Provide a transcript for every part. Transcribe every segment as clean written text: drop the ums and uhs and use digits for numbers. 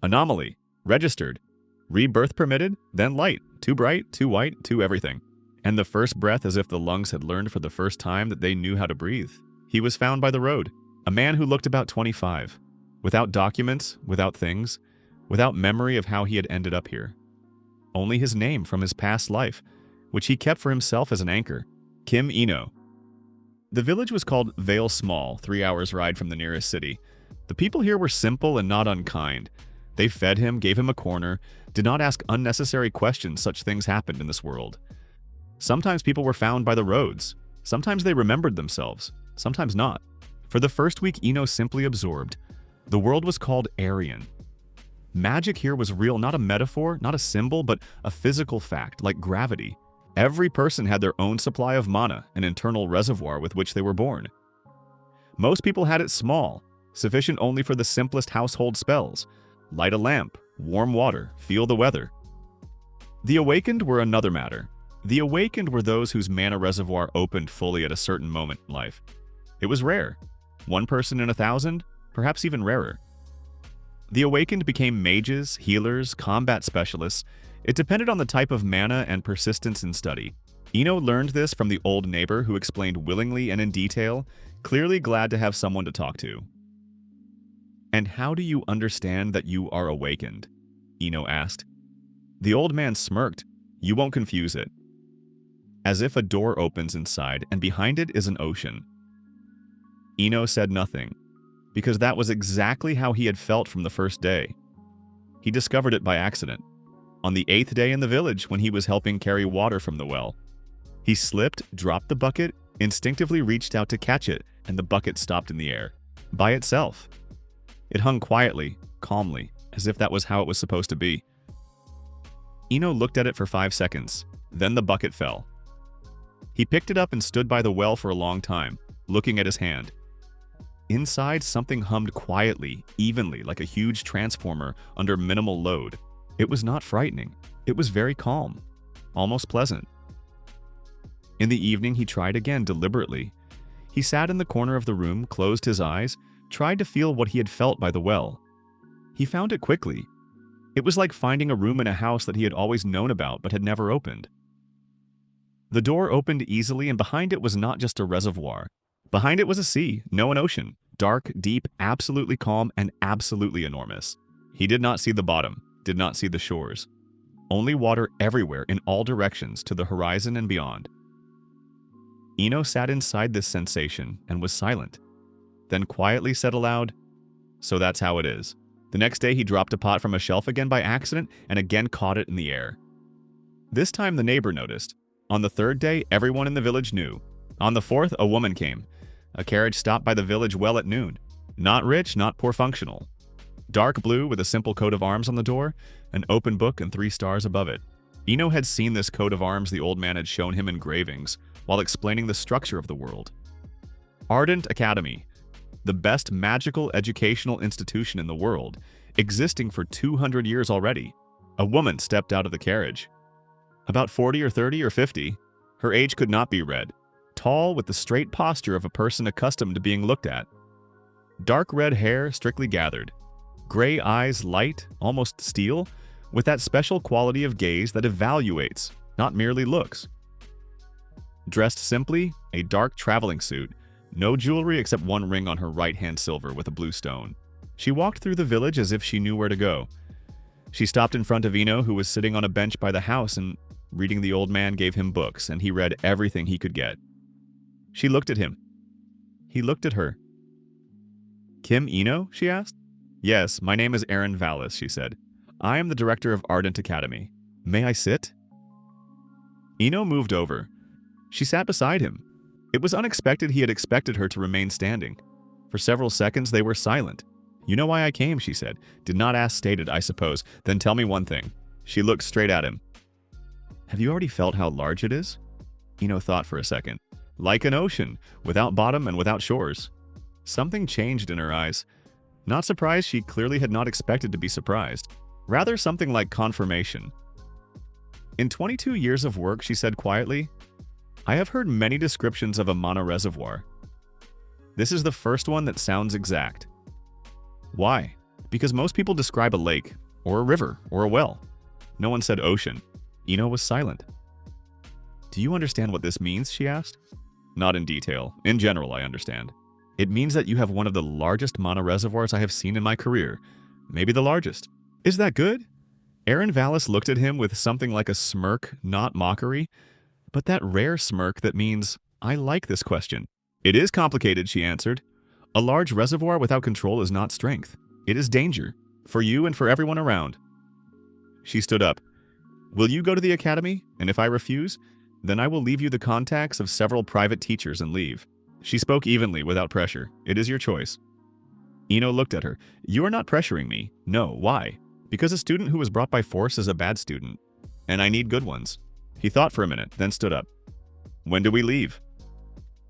Anomaly. Registered. Rebirth permitted, then light. Too bright, too white, too everything. And the first breath as if the lungs had learned for the first time that they knew how to breathe. He was found by the road. A man who looked about 25. Without documents, without things, without memory of how he had ended up here. Only his name from his past life, which he kept for himself as an anchor. Kim Ino. The village was called Vale Small, 3 hours' ride from the nearest city. The people here were simple and not unkind. They fed him, gave him a corner, did not ask unnecessary questions. Such things happened in this world. Sometimes people were found by the roads. Sometimes they remembered themselves. Sometimes not. For the first week, Ino simply absorbed. The world was called Aryan. Magic here was real, not a metaphor, not a symbol, but a physical fact, like gravity. Every person had their own supply of mana, an internal reservoir with which they were born. Most people had it small, sufficient only for the simplest household spells. Light a lamp, warm water, feel the weather. The awakened were another matter. The awakened were those whose mana reservoir opened fully at a certain moment in life. It was rare. 1 person in 1,000, perhaps even rarer. The awakened became mages, healers, combat specialists. It depended on the type of mana and persistence in study. Ino learned this from the old neighbor who explained willingly and in detail, clearly glad to have someone to talk to. "And how do you understand that you are awakened?" Ino asked. The old man smirked. "You won't confuse it. As if a door opens inside and behind it is an ocean." Ino said nothing, because that was exactly how he had felt from the first day. He discovered it by accident, on the 8th day in the village when he was helping carry water from the well. He slipped, dropped the bucket, instinctively reached out to catch it, and the bucket stopped in the air, by itself. It hung quietly, calmly, as if that was how it was supposed to be. Ino looked at it for 5 seconds, then the bucket fell. He picked it up and stood by the well for a long time, looking at his hand. Inside, something hummed quietly, evenly, like a huge transformer under minimal load. It was not frightening. It was very calm, almost pleasant. In the evening, he tried again deliberately. He sat in the corner of the room, closed his eyes, tried to feel what he had felt by the well. He found it quickly. It was like finding a room in a house that he had always known about but had never opened. The door opened easily, and behind it was not just a reservoir. Behind it was a sea, no an ocean, dark, deep, absolutely calm, and absolutely enormous. He did not see the bottom, did not see the shores. Only water everywhere in all directions to the horizon and beyond. Ino sat inside this sensation and was silent, then quietly said aloud, "So that's how it is." The next day he dropped a pot from a shelf again by accident and again caught it in the air. This time the neighbor noticed. On the 3rd day, everyone in the village knew. On the 4th, a woman came. A carriage stopped by the village well at noon. Not rich, not poor, functional. Dark blue with a simple coat of arms on the door, an open book and 3 stars above it. Ino had seen this coat of arms the old man had shown him engravings while explaining the structure of the world. Ardent Academy, the best magical educational institution in the world, existing for 200 years already. A woman stepped out of the carriage. About 40 or 30 or 50, her age could not be read. Tall, with the straight posture of a person accustomed to being looked at. Dark red hair strictly gathered. Gray eyes light, almost steel, with that special quality of gaze that evaluates, not merely looks. Dressed simply, a dark traveling suit, no jewelry except 1 ring on her right hand silver with a blue stone. She walked through the village as if she knew where to go. She stopped in front of Ino, who was sitting on a bench by the house, and reading the old man gave him books, and he read everything he could get. She looked at him. He looked at her. "Kim Ino?" she asked. "Yes, my name is Aaron Vallis," she said. "I am the director of Ardent Academy. May I sit?" Ino moved over. She sat beside him. It was unexpected he had expected her to remain standing. For several seconds they were silent. "You know why I came," she said. "Did not ask stated, I suppose. Then tell me one thing." She looked straight at him. "Have you already felt how large it is?" Ino thought for a second. Like an ocean, without bottom and without shores. Something changed in her eyes. Not surprised, she clearly had not expected to be surprised. Rather something like confirmation. "In 22 years of work," she said quietly, "I have heard many descriptions of a mana reservoir. This is the first one that sounds exact. Why? Because most people describe a lake, or a river, or a well. No one said ocean. Ino was silent. Do you understand what this means? She asked. Not in detail. In general, I understand. It means that you have one of the largest mana reservoirs I have seen in my career. Maybe the largest. Is that good? Aaron Vallis looked at him with something like a smirk, not mockery, but that rare smirk that means, I like this question. It is complicated, she answered. A large reservoir without control is not strength. It is danger, for you and for everyone around. She stood up. Will you go to the academy? And if I refuse, then I will leave you the contacts of several private teachers and leave. She spoke evenly, without pressure. It is your choice. Ino looked at her. You are not pressuring me. No, why? Because a student who was brought by force is a bad student. And I need good ones. He thought for a minute, then stood up. When do we leave?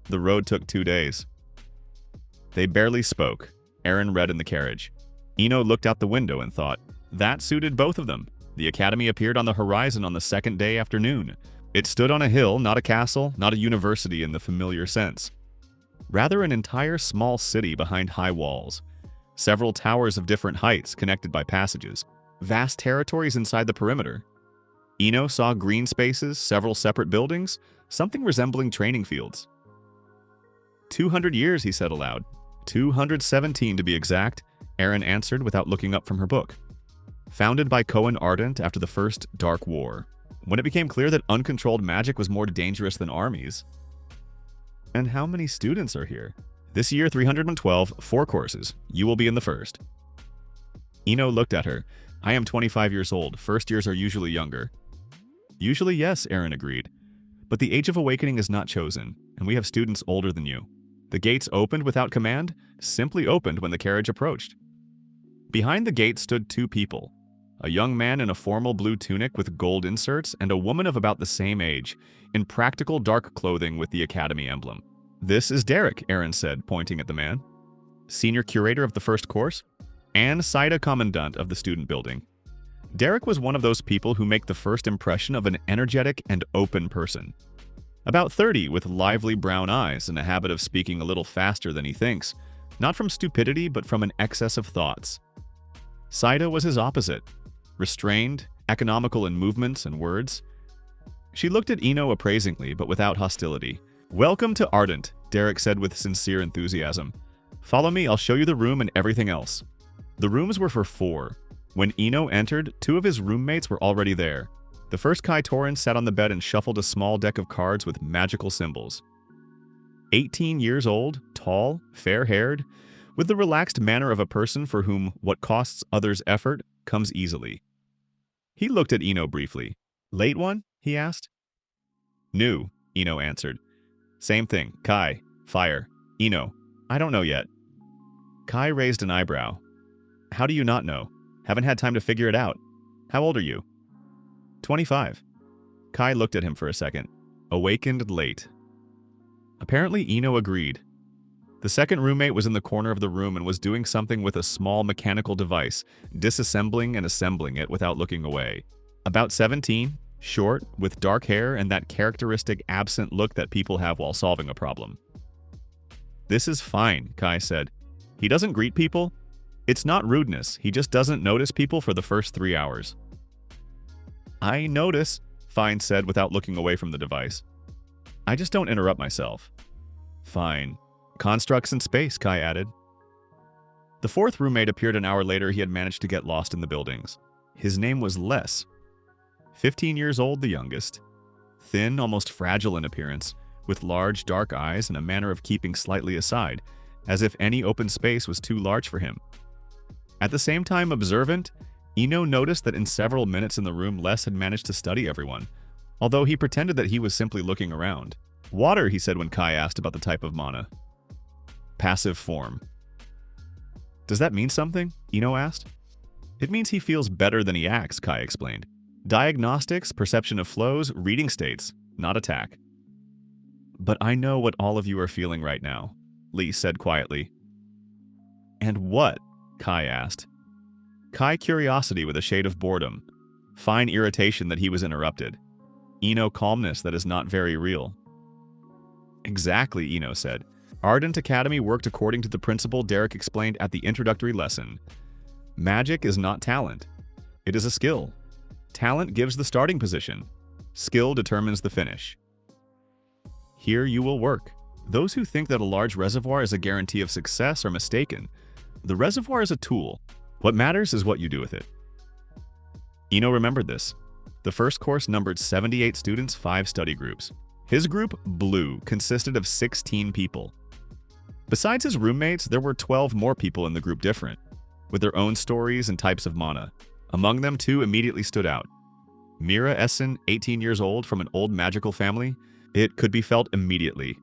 The road took 2 days. They barely spoke. Aaron read in the carriage. Ino looked out the window and thought, that suited both of them. The academy appeared on the horizon on the second day afternoon. It stood on a hill, not a castle, not a university in the familiar sense. Rather an entire small city behind high walls. Several towers of different heights connected by passages. Vast territories inside the perimeter. Ino saw green spaces, several separate buildings, something resembling training fields. 200 years, he said aloud. 217 to be exact, Aaron answered without looking up from her book. Founded by Cohen Ardent after the First Dark War, when it became clear that uncontrolled magic was more dangerous than armies. And how many students are here? This year, 312, 4 courses. You will be in the first. Ino looked at her. I am 25 years old. First years are usually younger. Usually, yes, Aaron agreed. But the Age of Awakening is not chosen, and we have students older than you. The gates opened without command, simply opened when the carriage approached. Behind the gate stood 2 people. A young man in a formal blue tunic with gold inserts and a woman of about the same age, in practical dark clothing with the academy emblem. This is Derek, Aaron said, pointing at the man. Senior curator of the first course, and Saida commandant of the student building. Derek was one of those people who make the first impression of an energetic and open person. About 30, with lively brown eyes and a habit of speaking a little faster than he thinks, not from stupidity but from an excess of thoughts. Saida was his opposite. Restrained, economical in movements and words. She looked at Ino appraisingly, but without hostility. Welcome to Ardent, Derek said with sincere enthusiasm. Follow me, I'll show you the room and everything else. The rooms were for 4. When Ino entered, 2 of his roommates were already there. The first Kai Torin sat on the bed and shuffled a small deck of cards with magical symbols. 18 years old, tall, fair-haired, with the relaxed manner of a person for whom what costs others effort comes easily. He looked at Ino briefly. Late one? He asked. New, Ino answered. Same thing, Kai, fire. Ino, I don't know yet. Kai raised an eyebrow. How do you not know? Haven't had time to figure it out. How old are you? 25. Kai looked at him for a second. Awakened late. Apparently Ino agreed. The second roommate was in the corner of the room and was doing something with a small mechanical device, disassembling and assembling it without looking away. About 17, short, with dark hair and that characteristic absent look that people have while solving a problem. This is fine, Kai said. He doesn't greet people. It's not rudeness, he just doesn't notice people for the first 3 hours. I notice, Fine said without looking away from the device. I just don't interrupt myself. Fine. Constructs in space, Kai added. The fourth roommate appeared an hour later. He had managed to get lost in the buildings. His name was Les. 15 years old, the youngest. Thin, almost fragile in appearance, with large, dark eyes and a manner of keeping slightly aside, as if any open space was too large for him. At the same time observant, Ino noticed that in several minutes in the room Les had managed to study everyone, although he pretended that he was simply looking around. Water, he said when Kai asked about the type of mana. Passive form. Does that mean something? Ino asked. It means he feels better than he acts, Kai explained. Diagnostics, perception of flows, reading states, not attack. But I know what all of you are feeling right now, Lee said quietly. And what? Kai asked. Kai curiosity with a shade of boredom, fine irritation that he was interrupted. Ino calmness that is not very real. Exactly, Ino said. Ardent Academy worked according to the principle Derek explained at the introductory lesson. Magic is not talent. It is a skill. Talent gives the starting position. Skill determines the finish. Here you will work. Those who think that a large reservoir is a guarantee of success are mistaken. The reservoir is a tool. What matters is what you do with it. Ino remembered this. The first course numbered 78 students, 5 study groups. His group, Blue, consisted of 16 people. Besides his roommates, there were 12 more people in the group different, with their own stories and types of mana. Among them, 2 immediately stood out. Mira Essen, 18 years old, from an old magical family. It could be felt immediately.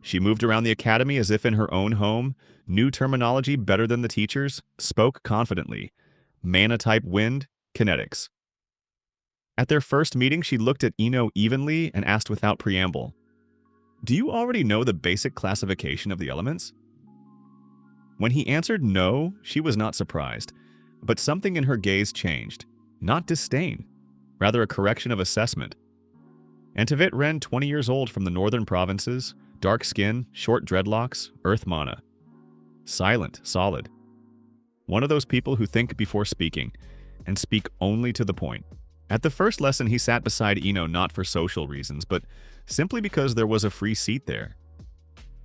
She moved around the academy as if in her own home, knew terminology better than the teachers, spoke confidently. Mana-type wind, kinetics. At their first meeting, she looked at Ino evenly and asked without preamble, "Do you already know the basic classification of the elements?" When he answered no, she was not surprised, but something in her gaze changed. Not disdain, rather a correction of assessment. Antavit Ren, 20 years old, from the northern provinces, dark skin, short dreadlocks, earth mana. Silent, solid. One of those people who think before speaking, and speak only to the point. At the first lesson, he sat beside Ino not for social reasons, but simply because there was a free seat there.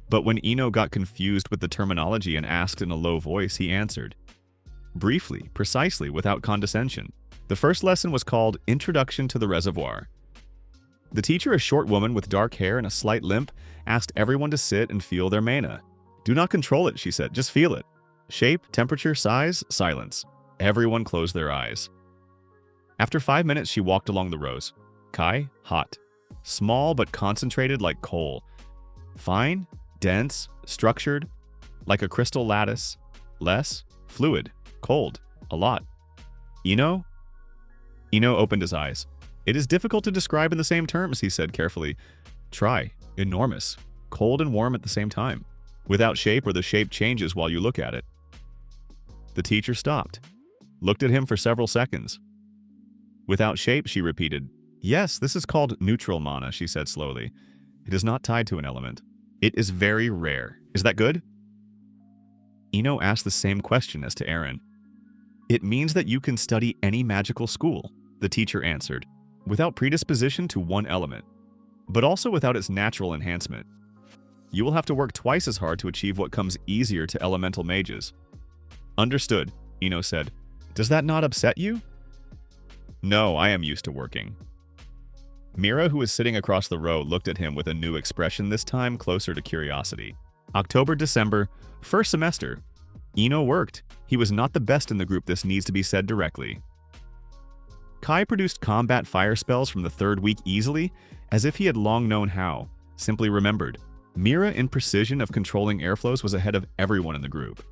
But when Ino got confused with the terminology and asked in a low voice, he answered. Briefly, precisely, without condescension. The first lesson was called Introduction to the Reservoir. The teacher, a short woman with dark hair and a slight limp, asked everyone to sit and feel their mana. "Do not control it," she said, "just feel it. Shape, temperature, size, silence." Everyone closed their eyes. After 5 minutes, she walked along the rows. Kai, hot. Small but concentrated like coal. Fine, dense, structured, like a crystal lattice. Less, fluid, cold, a lot. Ino? Ino opened his eyes. "It is difficult to describe in the same terms," he said carefully. "Try. Enormous. Cold and warm at the same time. Without shape, or the shape changes while you look at it." The teacher stopped. Looked at him for several seconds. "Without shape," she repeated. "Yes, this is called neutral mana," she said slowly. "It is not tied to an element. It is very rare. Is that good?" Ino asked the same question as to Aaron. "It means that you can study any magical school," the teacher answered, "without predisposition to one element, but also without its natural enhancement. You will have to work twice as hard to achieve what comes easier to elemental mages." "Understood," Ino said. "Does that not upset you?" "No, I am used to working." Mira, who was sitting across the row, looked at him with a new expression, this time closer to curiosity. October, December, first semester. Ino worked. He was not the best in the group, this needs to be said directly. Kai produced combat fire spells from the 3rd week easily, as if he had long known how, simply remembered. Mira, in precision of controlling airflows, was ahead of everyone in the group.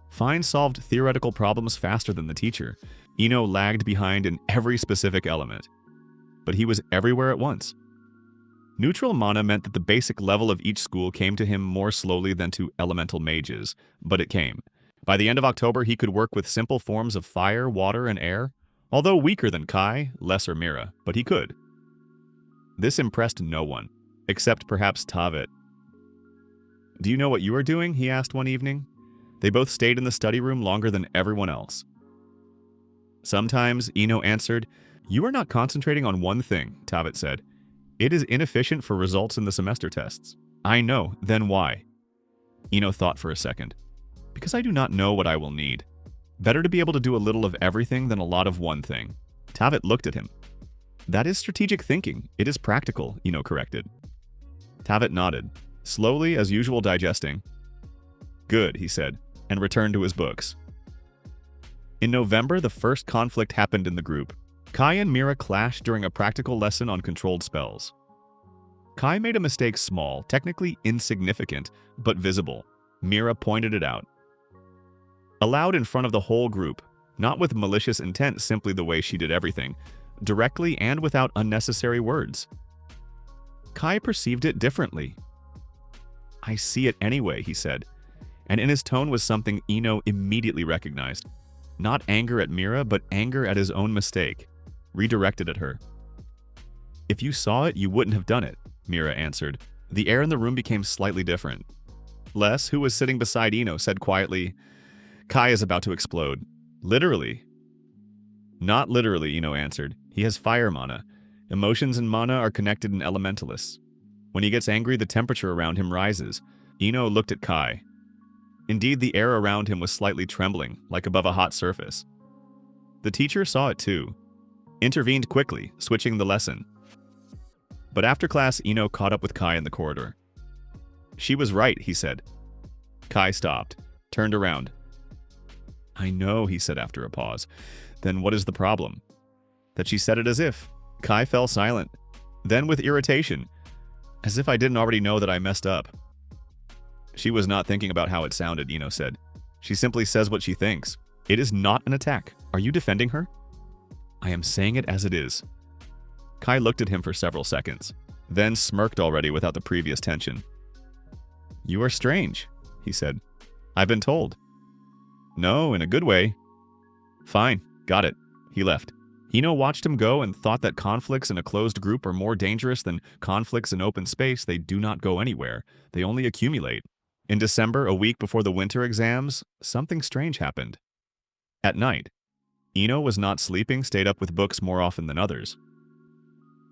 Fine solved theoretical problems faster than the teacher. Ino lagged behind in every specific element. But he was everywhere at once. Neutral mana meant that the basic level of each school came to him more slowly than to elemental mages, but it came. By the end of October, he could work with simple forms of fire, water, and air, although weaker than Kai, lesser Mira, but he could. This impressed no one, except perhaps Tavit. "Do you know what you are doing?" he asked one evening. They both stayed in the study room longer than everyone else. "Sometimes," Ino answered. "You are not concentrating on one thing," Tavit said. "It is inefficient for results in the semester tests." "I know, then why?" Ino thought for a second. "Because I do not know what I will need. Better to be able to do a little of everything than a lot of one thing." Tavit looked at him. "That is strategic thinking. It is practical," Ino corrected. Tavit nodded, slowly as usual digesting. "Good," he said, and returned to his books. In November, the first conflict happened in the group. Kai and Mira clashed during a practical lesson on controlled spells. Kai made a mistake small, technically insignificant, but visible. Mira pointed it out. Aloud in front of the whole group, not with malicious intent, simply the way she did everything, directly and without unnecessary words. Kai perceived it differently. "I see it anyway," he said, and in his tone was something Ino immediately recognized. Not anger at Mira, but anger at his own mistake, redirected at her. "If you saw it, you wouldn't have done it," Mira answered. The air in the room became slightly different. Les, who was sitting beside Ino, said quietly, "Kai is about to explode." Literally. Not literally, Ino answered. He has fire mana. Emotions and mana are connected in elementalists. When he gets angry, the temperature around him rises. Ino looked at Kai. Indeed, the air around him was slightly trembling, like above a hot surface. The teacher saw it too. Intervened quickly, switching the lesson. But after class, Ino caught up with Kai in the corridor. She was right, he said. Kai stopped, turned around. I know, he said after a pause. Then what is the problem? That she said it as if. Kai fell silent. Then with irritation. As if I didn't already know that I messed up. She was not thinking about how it sounded, Ino said. She simply says what she thinks. It is not an attack. Are you defending her? I am saying it as it is. Kai looked at him for several seconds, then smirked already without the previous tension. You are strange, he said. I've been told. No, in a good way. Fine, got it. He left. Ino watched him go and thought that conflicts in a closed group are more dangerous than conflicts in open space. They do not go anywhere. They only accumulate. In December, a week before the winter exams, something strange happened. At night, Ino was not sleeping, stayed up with books more often than others.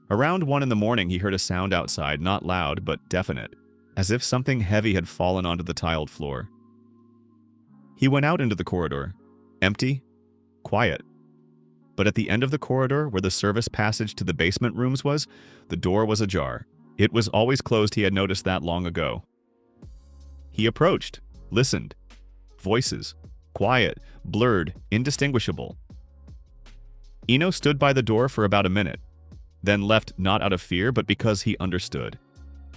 Around 1 in the morning, he heard a sound outside, not loud, but definite, as if something heavy had fallen onto the tiled floor. He went out into the corridor. Empty, quiet. But at the end of the corridor, where the service passage to the basement rooms was, the door was ajar. It was always closed, he had noticed that long ago. He approached, listened. Voices. Quiet, blurred, indistinguishable. Ino stood by the door for about a minute, then left not out of fear, but because he understood.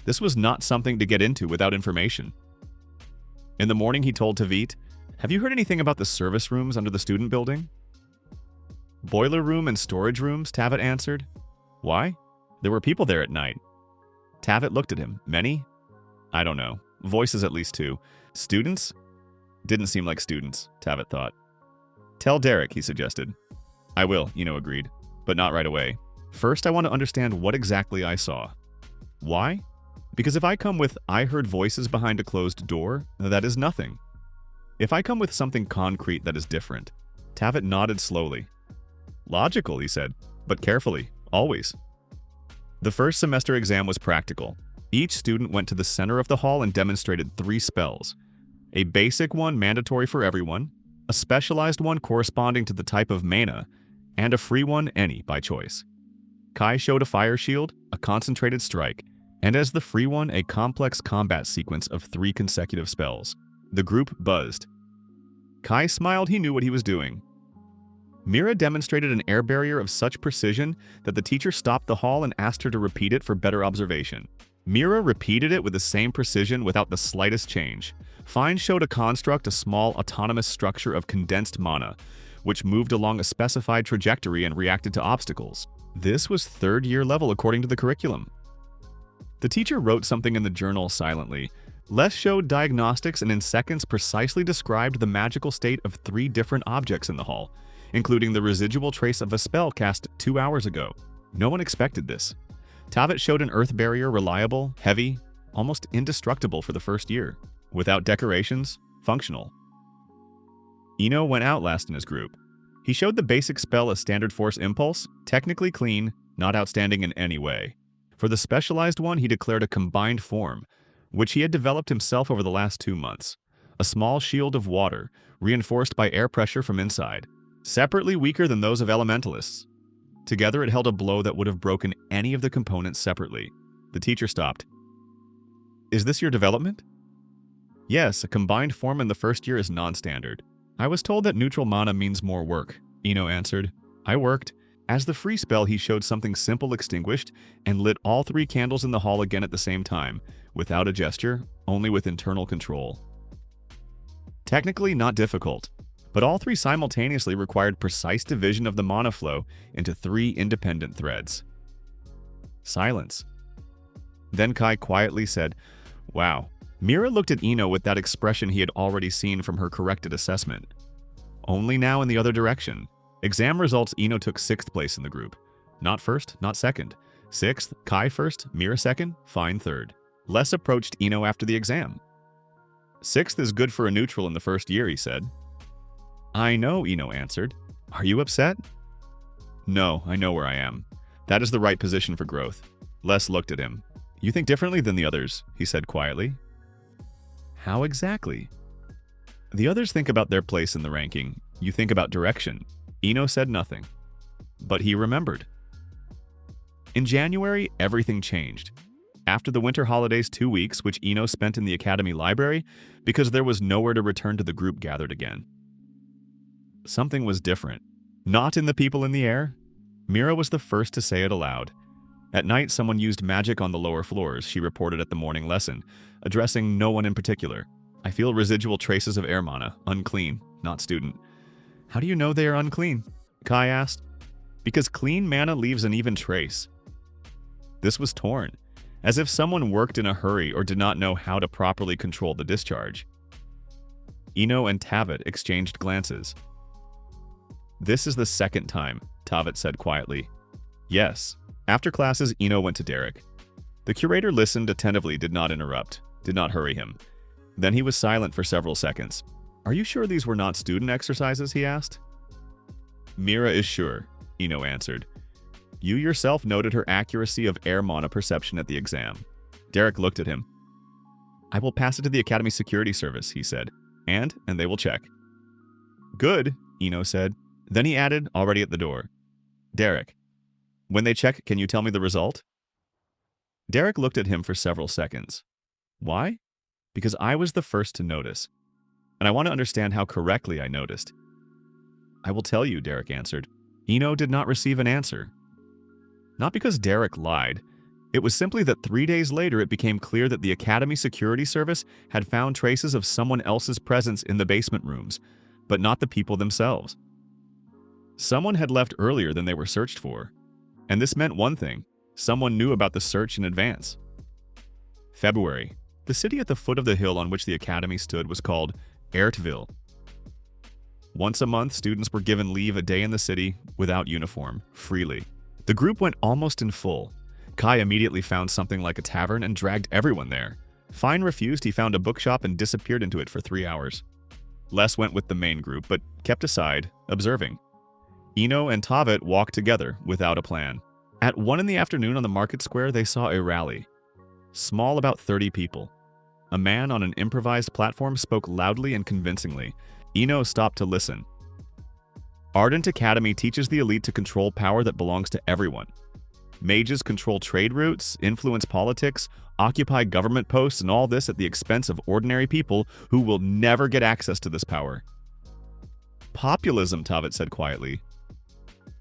This was not something to get into without information. In the morning, he told Tavit, have you heard anything about the service rooms under the student building? Boiler room and storage rooms, Tavit answered. Why? There were people there at night. Tavit looked at him. Many? I don't know. Voices at least 2. Students? Didn't seem like students, Tavit thought. Tell Derek, he suggested. I will, Ino agreed, but not right away. First, I want to understand what exactly I saw. Why? Because if I come with, I heard voices behind a closed door, that is nothing. If I come with something concrete that is different. Tavit nodded slowly. Logical, he said, but carefully, always. The first semester exam was practical. Each student went to the center of the hall and demonstrated 3 spells. A basic one mandatory for everyone, a specialized one corresponding to the type of mana, and a free one any by choice. Kai showed a fire shield, a concentrated strike, and as the free one, a complex combat sequence of 3 consecutive spells. The group buzzed. Kai smiled, he knew what he was doing. Mira demonstrated an air barrier of such precision that the teacher stopped the hall and asked her to repeat it for better observation. Mira repeated it with the same precision without the slightest change. Fine showed a construct, a small autonomous structure of condensed mana, which moved along a specified trajectory and reacted to obstacles. This was 3rd year level according to the curriculum. The teacher wrote something in the journal silently. Les showed diagnostics and in seconds precisely described the magical state of 3 different objects in the hall, including the residual trace of a spell cast 2 hours ago. No one expected this. Tavit showed an earth barrier reliable, heavy, almost indestructible for the first year. Without decorations, functional. Ino went out last in his group. He showed the basic spell a standard force impulse, technically clean, not outstanding in any way. For the specialized one, he declared a combined form, which he had developed himself over the last 2 months. A small shield of water, reinforced by air pressure from inside. Separately weaker than those of elementalists. Together it held a blow that would have broken any of the components separately. The teacher stopped. Is this your development? Yes, a combined form in the first year is non-standard. I was told that neutral mana means more work, Ino answered. I worked. As the free spell, he showed something simple extinguished and lit all 3 candles in the hall again at the same time, without a gesture, only with internal control. Technically not difficult, but all 3 simultaneously required precise division of the mana flow into 3 independent threads. Silence. Then Kai quietly said, Wow. Mira looked at Ino with that expression he had already seen from her corrected assessment. Only now in the other direction. Exam results, Ino took 6th place in the group. Not first, not second. 6th, Kai first, Mira second, Fine third. Les approached Ino after the exam. 6th is good for a neutral in the first year, he said. I know, Ino answered. Are you upset? No, I know where I am. That is the right position for growth. Les looked at him. You think differently than the others, he said quietly. How exactly? The others think about their place in the ranking. You think about direction. Ino said nothing. But he remembered. In January, everything changed. After the winter holidays 2 weeks, which Ino spent in the academy library, because there was nowhere to return to the group gathered again. Something was different. Not in the people in the air. Mira was the first to say it aloud. At night, someone used magic on the lower floors, she reported at the morning lesson, addressing no one in particular. I feel residual traces of air mana, unclean, not student. How do you know they are unclean? Kai asked. Because clean mana leaves an even trace. This was torn, as if someone worked in a hurry or did not know how to properly control the discharge. Ino and Tavit exchanged glances. This is the second time, Tavit said quietly. Yes. After classes, Ino went to Derek. The curator listened attentively, did not interrupt, did not hurry him. Then he was silent for several seconds. Are you sure these were not student exercises, he asked. Mira is sure, Ino answered. You yourself noted her accuracy of air mana perception at the exam. Derek looked at him. I will pass it to the Academy Security Service, he said, and they will check. Good, Ino said. Then he added, already at the door. Derek, when they check, can you tell me the result? Derek looked at him for several seconds. Why? Because I was the first to notice, and I want to understand how correctly I noticed. I will tell you, Derek answered. Ino did not receive an answer. Not because Derek lied. It was simply that 3 days later it became clear that the Academy Security Service had found traces of someone else's presence in the basement rooms, but not the people themselves. Someone had left earlier than they were searched for, and this meant one thing. Someone knew about the search in advance. February. The city at the foot of the hill on which the academy stood was called Ertville. Once a month, students were given leave a day in the city without uniform, freely. The group went almost in full. Kai immediately found something like a tavern and dragged everyone there. Fine refused, he found a bookshop and disappeared into it for 3 hours. Les went with the main group, but kept aside, observing. Ino and Tavit walked together without a plan. At 1 in the afternoon on the market square, they saw a rally. Small, about 30 people. A man on an improvised platform spoke loudly and convincingly. Ino stopped to listen. Ardent Academy teaches the elite to control power that belongs to everyone. Mages control trade routes, influence politics, occupy government posts, and all this at the expense of ordinary people who will never get access to this power. Populism, Tavit said quietly.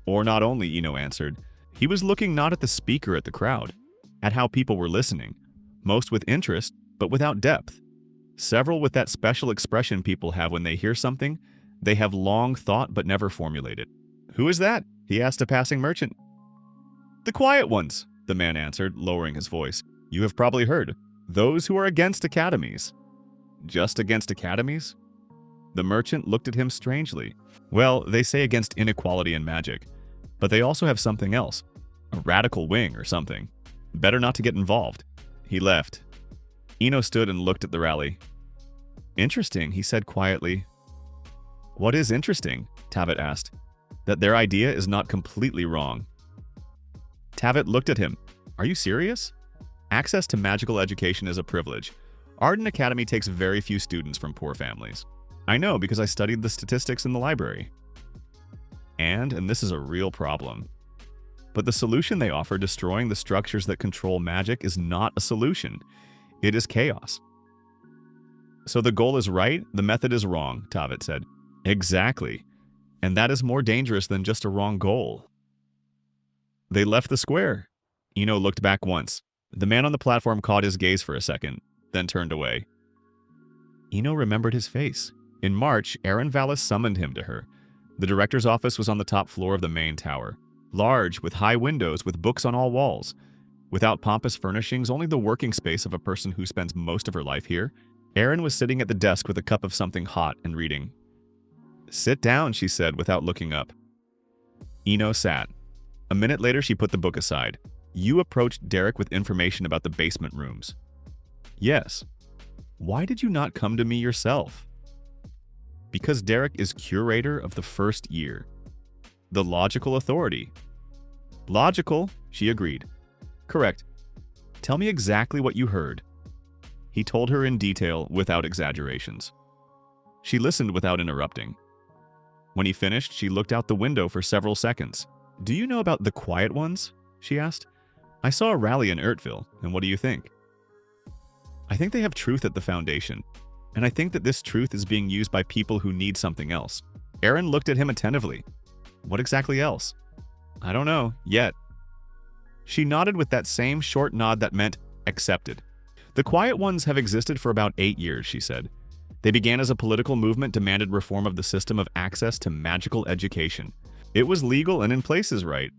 Or not only, Ino answered. He was looking not at the speaker, at the crowd, at how people were listening, most with interest, but without depth. Several with that special expression people have when they hear something they have long thought but never formulated. Who is that? He asked a passing merchant. The quiet ones, the man answered, lowering his voice. You have probably heard. Those who are against academies. Just against academies? The merchant looked at him strangely. Well, they say against inequality in magic, but they also have something else. A radical wing or something. Better not to get involved. He left. Ino stood and looked at the rally. Interesting, he said quietly. What is interesting? Tavit asked. That their idea is not completely wrong. Tavit looked at him. Are you serious? Access to magical education is a privilege. Arden Academy takes very few students from poor families. I know because I studied the statistics in the library. And this is a real problem. But the solution they offer, destroying the structures that control magic, is not a solution. It is chaos. So the goal is right, the method is wrong, Tavit said. Exactly. And that is more dangerous than just a wrong goal. They left the square. Ino looked back once. The man on the platform caught his gaze for a second, then turned away. Ino remembered his face. In March, Aaron Vallis summoned him to her. The director's office was on the top floor of the main tower. Large, with high windows, with books on all walls. Without pompous furnishings, only the working space of a person who spends most of her life here. Aaron was sitting at the desk with a cup of something hot and reading. Sit down, she said without looking up. Ino sat. A minute later, she put the book aside. You approached Derek with information about the basement rooms. Yes. Why did you not come to me yourself? Because Derek is curator of the first year. The logical authority. Logical, she agreed. Correct. Tell me exactly what you heard. He told her in detail without exaggerations. She listened without interrupting. When he finished, she looked out the window for several seconds. Do you know about the quiet ones? She asked. I saw a rally in Ertville, and what do you think? I think they have truth at the foundation, and I think that this truth is being used by people who need something else. Aaron looked at him attentively. What exactly else? I don't know, yet. She nodded with that same short nod that meant accepted. The quiet ones have existed for about 8 years, she said. They began as a political movement demanded reform of the system of access to magical education. It was legal and in places right.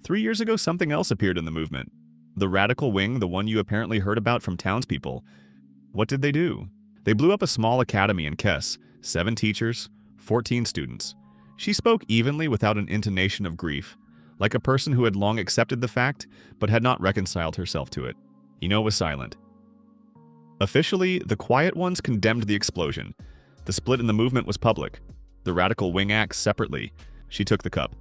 3 years ago, something else appeared in the movement. The radical wing, the one you apparently heard about from townspeople. What did they do? They blew up a small academy in Kess, 7 teachers, 14 students. She spoke evenly without an intonation of grief, like a person who had long accepted the fact but had not reconciled herself to it. Ino was silent. Officially, the quiet ones condemned the explosion. The split in the movement was public. The radical wing acts separately. She took the cup.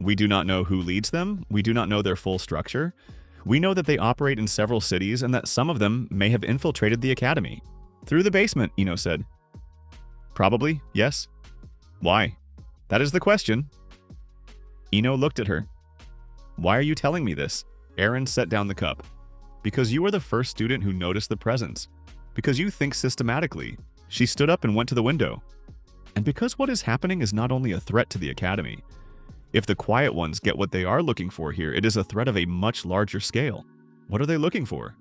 We do not know who leads them. We do not know their full structure. We know that they operate in several cities and that some of them may have infiltrated the academy. Through the basement, Ino said. Probably, yes. Why? That is the question. Ino looked at her. Why are you telling me this? Aaron set down the cup. Because you are the first student who noticed the presence. Because you think systematically. She stood up and went to the window. And because what is happening is not only a threat to the academy. If the quiet ones get what they are looking for here, it is a threat of a much larger scale. What are they looking for?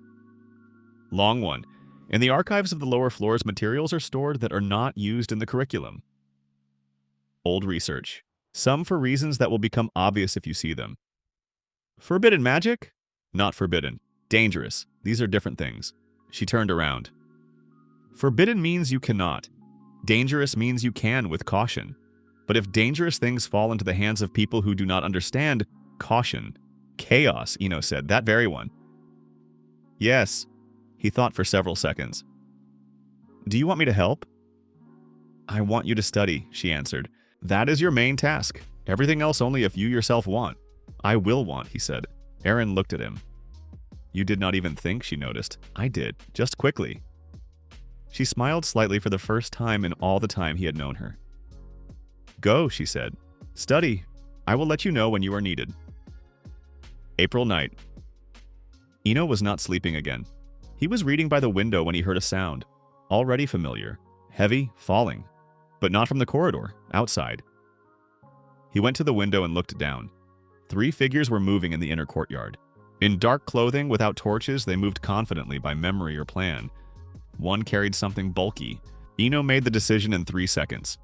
Long one. In the archives of the lower floors, materials are stored that are not used in the curriculum. Old research. Some for reasons that will become obvious if you see them. Forbidden magic? Not forbidden. Dangerous. These are different things. She turned around. Forbidden means you cannot. Dangerous means you can with caution. But if dangerous things fall into the hands of people who do not understand, caution. Chaos, Ino said, that very one. Yes. He thought for several seconds. Do you want me to help? I want you to study, she answered. That is your main task. Everything else only if you yourself want. I will want, he said. Aaron looked at him. You did not even think, she noticed. I did, just quickly. She smiled slightly for the first time in all the time he had known her. Go, she said. Study. I will let you know when you are needed. April night. Ino was not sleeping again. He was reading by the window when he heard a sound. Already familiar. Heavy, falling. But not from the corridor, outside. He went to the window and looked down. 3 figures were moving in the inner courtyard. In dark clothing, without torches, they moved confidently by memory or plan. One carried something bulky. Ino made the decision in 3 seconds.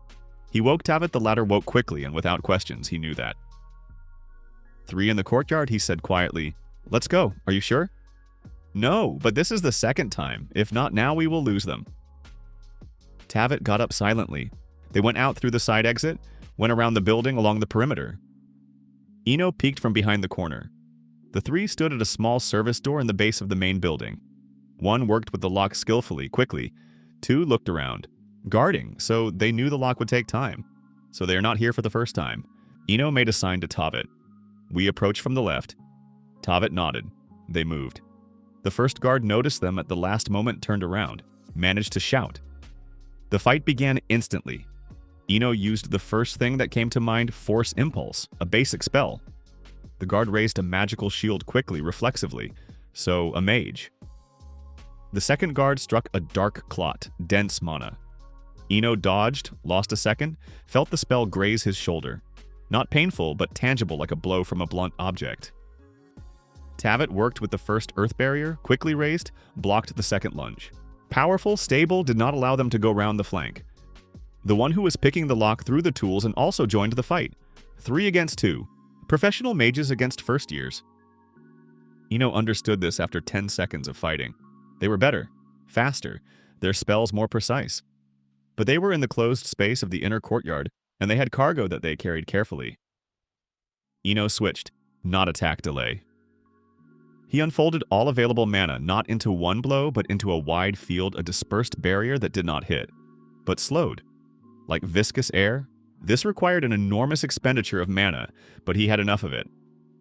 He woke Tavit, the latter woke quickly and without questions, he knew that. 3 in the courtyard, he said quietly. Let's go, are you sure? No, but this is the second time. If not now, we will lose them. Tavit got up silently. They went out through the side exit, went around the building along the perimeter. Ino peeked from behind the corner. The 3 stood at a small service door in the base of the main building. 1 worked with the lock skillfully, quickly. 2 looked around. Guarding, so they knew the lock would take time. So they are not here for the first time. Ino made a sign to Tavit. We approach from the left. Tavit nodded. They moved. The first guard noticed them at the last moment, turned around, managed to shout. The fight began instantly. Ino used the first thing that came to mind, Force Impulse, a basic spell. The guard raised a magical shield quickly, reflexively, so a mage. The second guard struck a dark clot, dense mana. Ino dodged, lost a second, felt the spell graze his shoulder. Not painful, but tangible like a blow from a blunt object. Tavit worked with the first earth barrier, quickly raised, blocked the second lunge. Powerful, stable, did not allow them to go round the flank. The one who was picking the lock threw the tools and also joined the fight. 3 against 2. Professional mages against first years. Ino understood this after 10 seconds of fighting. They were better, faster, their spells more precise. But they were in the closed space of the inner courtyard, and they had cargo that they carried carefully. Ino switched, not attack delay. He unfolded all available mana, not into one blow, but into a wide field, a dispersed barrier that did not hit. but slowed. Like viscous air, this required an enormous expenditure of mana, but he had enough of it.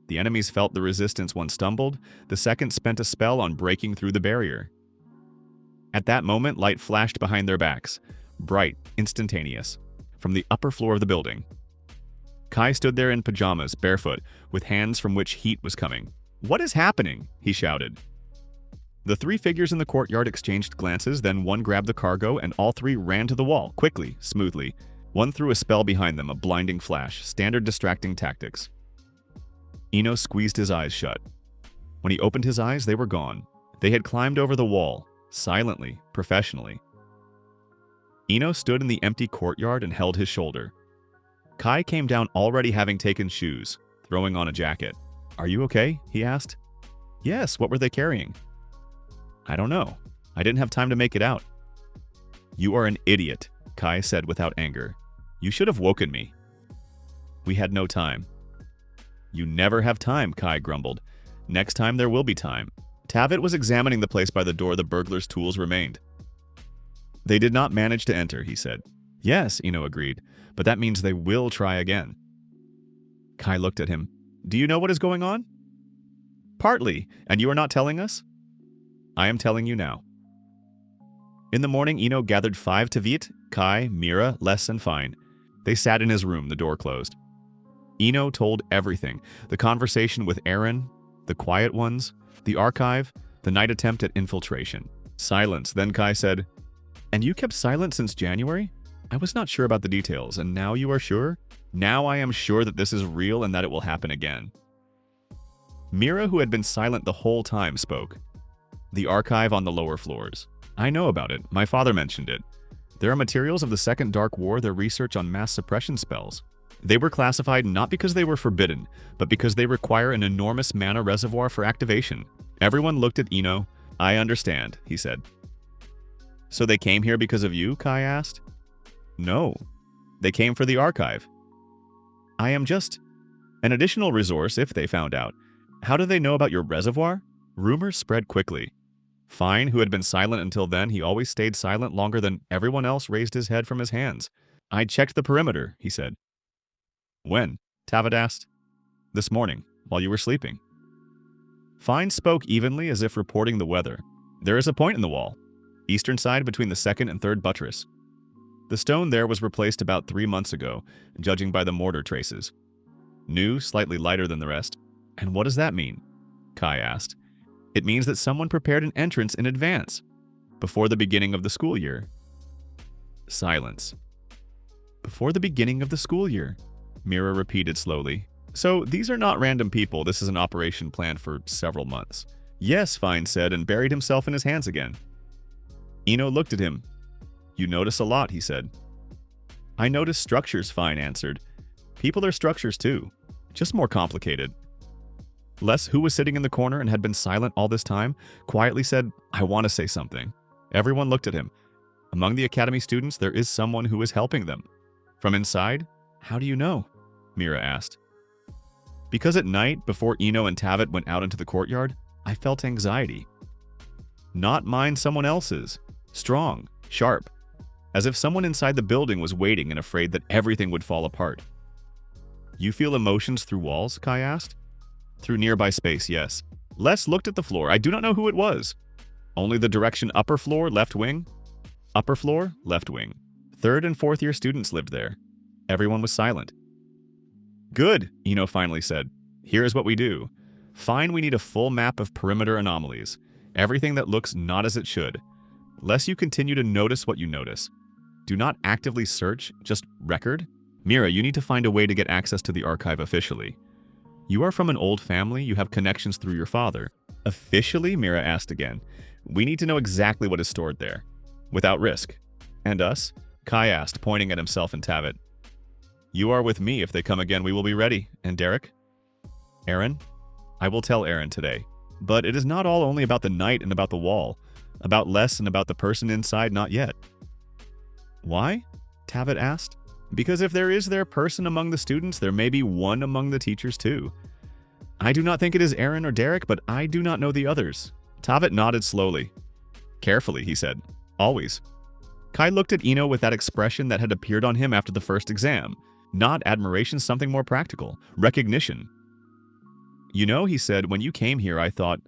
The enemies felt the resistance one stumbled, the second spent a spell on breaking through the barrier. At that moment, light flashed behind their backs, bright, instantaneous, from the upper floor of the building. Kai stood there in pajamas, barefoot, with hands from which heat was coming. "What is happening?" he shouted. The three figures in the courtyard exchanged glances, then one grabbed the cargo, and all three ran to the wall, quickly, smoothly. One threw a spell behind them, a blinding flash, standard distracting tactics. Ino squeezed his eyes shut. When he opened his eyes, they were gone. They had climbed over the wall, silently, professionally. Ino stood in the empty courtyard and held his shoulder. Kai came down already having taken shoes, throwing on a jacket. "Are you okay?" he asked. "Yes, what were they carrying?" "I don't know. I didn't have time to make it out." "You are an idiot," Kai said without anger. "You should have woken me." "We had no time." "You never have time," Kai grumbled. "Next time there will be time." Tavit was examining the place by the door the burglar's tools remained. "They did not manage to enter," he said. "Yes," Ino agreed, "but that means they will try again." Kai looked at him. "Do you know what is going on?" "Partly, and you are not telling us?" "I am telling you now." In the morning, Ino gathered 5 Tavit, Kai, Mira, Les, and Fine. They sat in his room, the door closed. Ino told everything, the conversation with Aaron, the quiet ones, the archive, the night attempt at infiltration. Silence. Then Kai said, "And you kept silent since January? I was not sure about the details, and now you are sure?" "Now I am sure that this is real and that it will happen again." Mira, who had been silent the whole time, spoke. "The archive on the lower floors. I know about it. My father mentioned it. There are materials of the Second Dark War, their research on mass suppression spells. They were classified not because they were forbidden, but because they require an enormous mana reservoir for activation." Everyone looked at Ino. "I understand," he said. "So they came here because of you?" Kai asked. "No. They came for the archive. I am just an additional resource if they found out. How do they know about your reservoir?" Rumors spread quickly. Fine, who had been silent until then, he always stayed silent longer than everyone else, raised his head from his hands. "I checked the perimeter," he said. "When?" Tavit asked. "This morning, while you were sleeping." Fine spoke evenly as if reporting the weather. "There is a point in the wall, eastern side between the second and third buttress. The stone there was replaced about 3 months ago, judging by the mortar traces. New, slightly lighter than the rest." "And what does that mean?" Kai asked. "It means that someone prepared an entrance in advance, before the beginning of the school year." Silence. "Before the beginning of the school year," Mira repeated slowly. "So these are not random people. This is an operation planned for several months." "Yes," Fine said, and buried himself in his hands again. Ino looked at him. "You notice a lot," he said. "I notice structures," Fine answered. "People are structures too, just more complicated." Les, who was sitting in the corner and had been silent all this time, quietly said, "I want to say something." Everyone looked at him. "Among the academy students, there is someone who is helping them." "From inside?" "How do you know?" Mira asked. "Because at night, before Ino and Tavit went out into the courtyard, I felt anxiety. Not mine, someone else's. Strong, sharp. As if someone inside the building was waiting and afraid that everything would fall apart." "You feel emotions through walls?" Kai asked. "Through nearby space, yes." Les looked at the floor. "I do not know who it was." "Only the direction upper floor, left wing?" "Upper floor, left wing. 3rd and 4th year students lived there." Everyone was silent. "Good," Ino finally said. "Here is what we do. Fine, we need a full map of perimeter anomalies. Everything that looks not as it should. Lest you continue to notice what you notice. Do not actively search, just record. Mira, you need to find a way to get access to the archive officially. You are from an old family, you have connections through your father." "Officially?" Mira asked again. "We need to know exactly what is stored there. Without risk." "And us?" Kai asked, pointing at himself and Tavit. "You are with me. If they come again, we will be ready. And Derek?" "Aaron?" "I will tell Aaron today. But it is not all only about the night and about the wall. About Les and about the person inside, not yet." "Why?" Tavit asked. "Because if there is their person among the students, there may be one among the teachers too. I do not think it is Aaron or Derek, but I do not know the others." Tavit nodded slowly. "Carefully," he said. "Always." Kai looked at Ino with that expression that had appeared on him after the first exam. Not admiration, something more practical. Recognition. You know, he said, when you came here, I thought,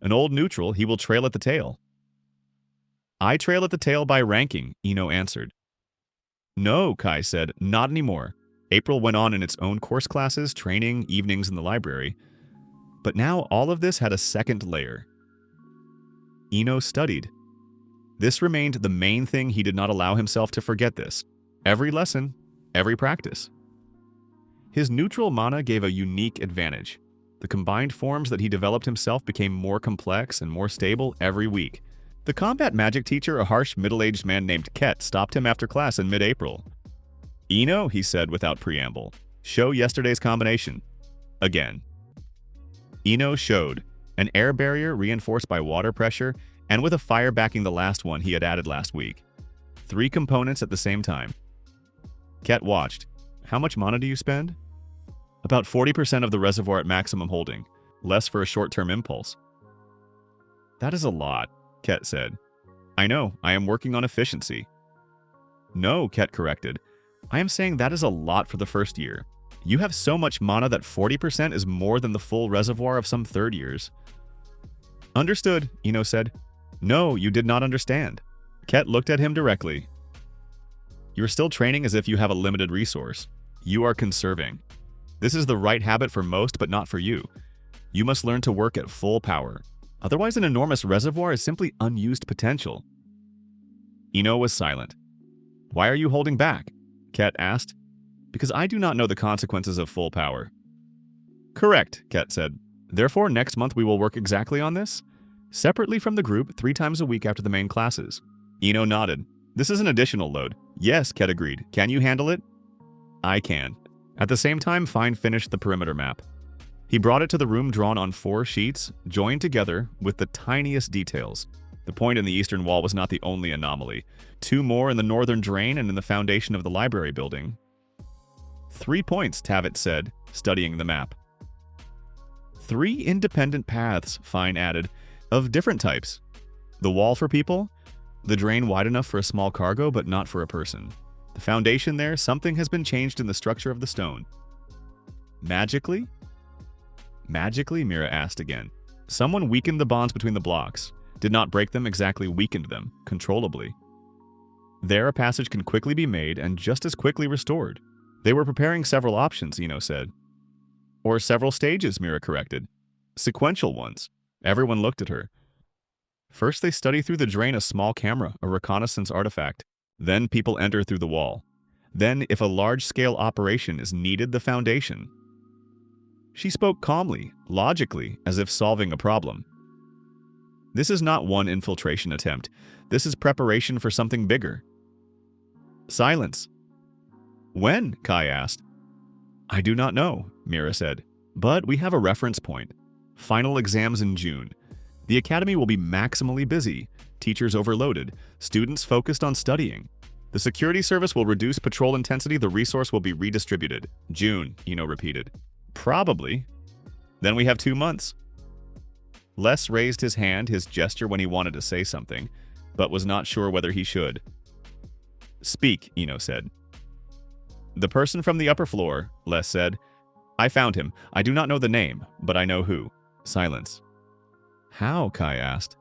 an old neutral, he will trail at the tail. I trail at the tail by ranking, Ino answered. No, Kai said, not anymore. April went on in its own course classes, training, evenings in the library. But now all of this had a second layer. Ino studied. This remained the main thing. He did not allow himself to forget this. Every lesson, every practice. His neutral mana gave a unique advantage. The combined forms that he developed himself became more complex and more stable every week. The combat magic teacher, a harsh middle-aged man named Ket, stopped him after class in mid-April. Ino, he said without preamble, show yesterday's combination. Again. Ino showed, an air barrier reinforced by water pressure and with a fire backing the last one he had added last week. 3 components at the same time. Ket watched. How much mana do you spend? About 40% of the reservoir at maximum holding, less for a short-term impulse. That is a lot, Ket said. I know, I am working on efficiency. No, Ket corrected. I am saying that is a lot for the first year. You have so much mana that 40% is more than the full reservoir of some third years. Understood, Ino said. No, you did not understand. Ket looked at him directly. You are still training as if you have a limited resource. You are conserving. This is the right habit for most, but not for you. You must learn to work at full power. Otherwise, an enormous reservoir is simply unused potential. Ino was silent. Why are you holding back? Ket asked. Because I do not know the consequences of full power. Correct, Ket said. Therefore, next month we will work exactly on this? Separately from the group, 3 times a week after the main classes. Ino nodded. This is an additional load. Yes, Ket agreed. Can you handle it? I can. At the same time, Fine finished the perimeter map. He brought it to the room drawn on 4 sheets, joined together with the tiniest details. The point in the eastern wall was not the only anomaly. 2 more in the northern drain and in the foundation of the library building. 3 points, Tavitt said, studying the map. 3 independent paths, Fine added, of different types. The wall for people, the drain wide enough for a small cargo but not for a person. The foundation there, something has been changed in the structure of the stone. Magically? Magically, Mira asked again. Someone weakened the bonds between the blocks. Did not break them, exactly weakened them, controllably. There a passage can quickly be made and just as quickly restored. They were preparing several options, Ino said. Or several stages, Mira corrected. Sequential ones. Everyone looked at her. First they study through the drain a small camera, a reconnaissance artifact. Then people enter through the wall. Then, if a large-scale operation is needed, the foundation. She spoke calmly, logically, as if solving a problem. This is not one infiltration attempt. This is preparation for something bigger. Silence. When? Kai asked. I do not know, Mira said. But we have a reference point. Final exams in June. The academy will be maximally busy, teachers overloaded, students focused on studying. The security service will reduce patrol intensity, the resource will be redistributed. June, Ino repeated. Probably. Then we have 2 months. Les raised his hand, his gesture when he wanted to say something, but was not sure whether he should. Speak, Ino said. The person from the upper floor, Les said. I found him. I do not know the name, but I know who. Silence. How? Kai asked.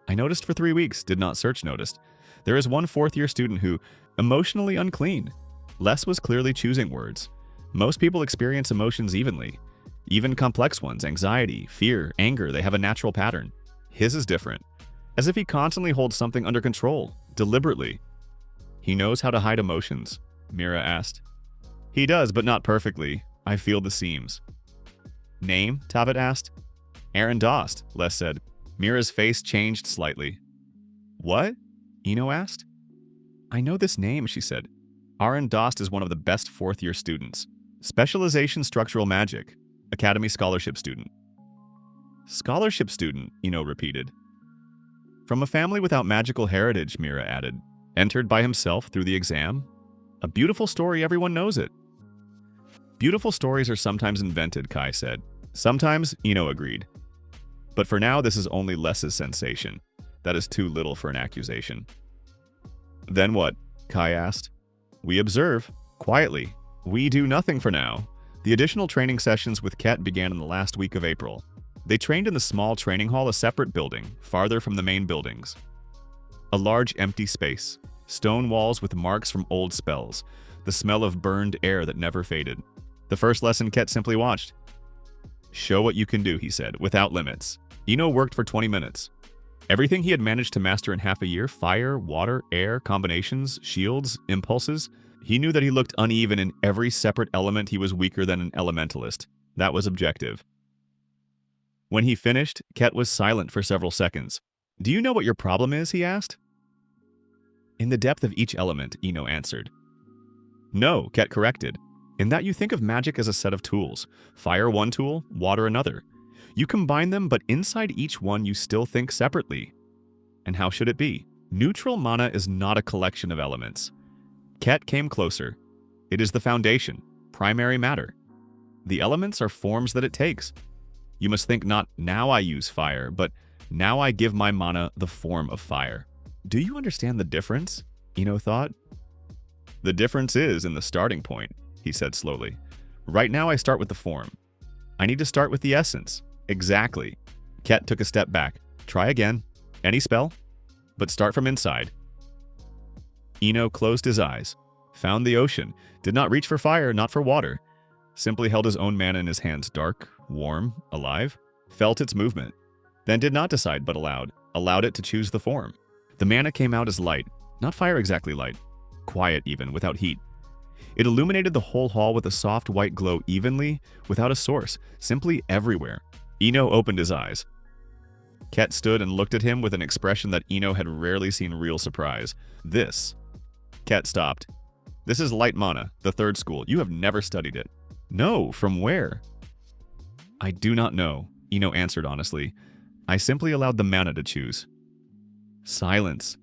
I noticed for 3 weeks, did not search noticed. There is one 4th-year student who, emotionally unclean. Les was clearly choosing words. Most people experience emotions evenly. Even complex ones, anxiety, fear, anger, they have a natural pattern. His is different. As if he constantly holds something under control, deliberately. He knows how to hide emotions, Mira asked. He does, but not perfectly. I feel the seams. Name? Tavitt asked. Aaron Dost, Les said. Mira's face changed slightly. What? Ino asked. I know this name, she said. Aaron Dost is one of the best 4th-year students. Specialization Structural Magic. Academy Scholarship student. Scholarship student, Ino repeated. From a family without magical heritage, Mira added. Entered by himself through the exam. A beautiful story, everyone knows it. Beautiful stories are sometimes invented, Kai said. Sometimes, Ino agreed. But for now, this is only Les's sensation. That is too little for an accusation. Then what? Kai asked. We observe, quietly. We do nothing for now. The additional training sessions with Ket began in the last week of April. They trained in the small training hall, a separate building, farther from the main buildings. A large empty space, stone walls with marks from old spells, the smell of burned air that never faded. The first lesson Ket simply watched. Show what you can do, he said, without limits. Ino worked for 20 minutes. Everything he had managed to master in half a year, fire, water, air, combinations, shields, impulses, he knew that he looked uneven in every separate element. He was weaker than an elementalist. That was objective. When he finished, Ket was silent for several seconds. Do you know what your problem is, he asked. In the depth of each element, Ino answered. No, Ket corrected. In that you think of magic as a set of tools. Fire one tool, water another. You combine them, but inside each one you still think separately. And how should it be? Neutral mana is not a collection of elements. Ket came closer. It is the foundation, primary matter. The elements are forms that it takes. You must think not, now I use fire, but now I give my mana the form of fire. Do you understand the difference? Ino thought. The difference is in the starting point, he said slowly. Right now I start with the form. I need to start with the essence. Exactly. Ket took a step back. Try again. Any spell? But start from inside. Ino closed his eyes, found the ocean, did not reach for fire, not for water. Simply held his own mana in his hands, dark, warm, alive, felt its movement. Then did not decide, but allowed it to choose the form. The mana came out as light, not fire exactly light, quiet even, without heat. It illuminated the whole hall with a soft white glow evenly, without a source, simply everywhere. Ino opened his eyes. Ket stood and looked at him with an expression that Ino had rarely seen real surprise. This. Ket stopped. This is light mana, the third school. You have never studied it. No, from where? I do not know, Ino answered honestly. I simply allowed the mana to choose. Silence.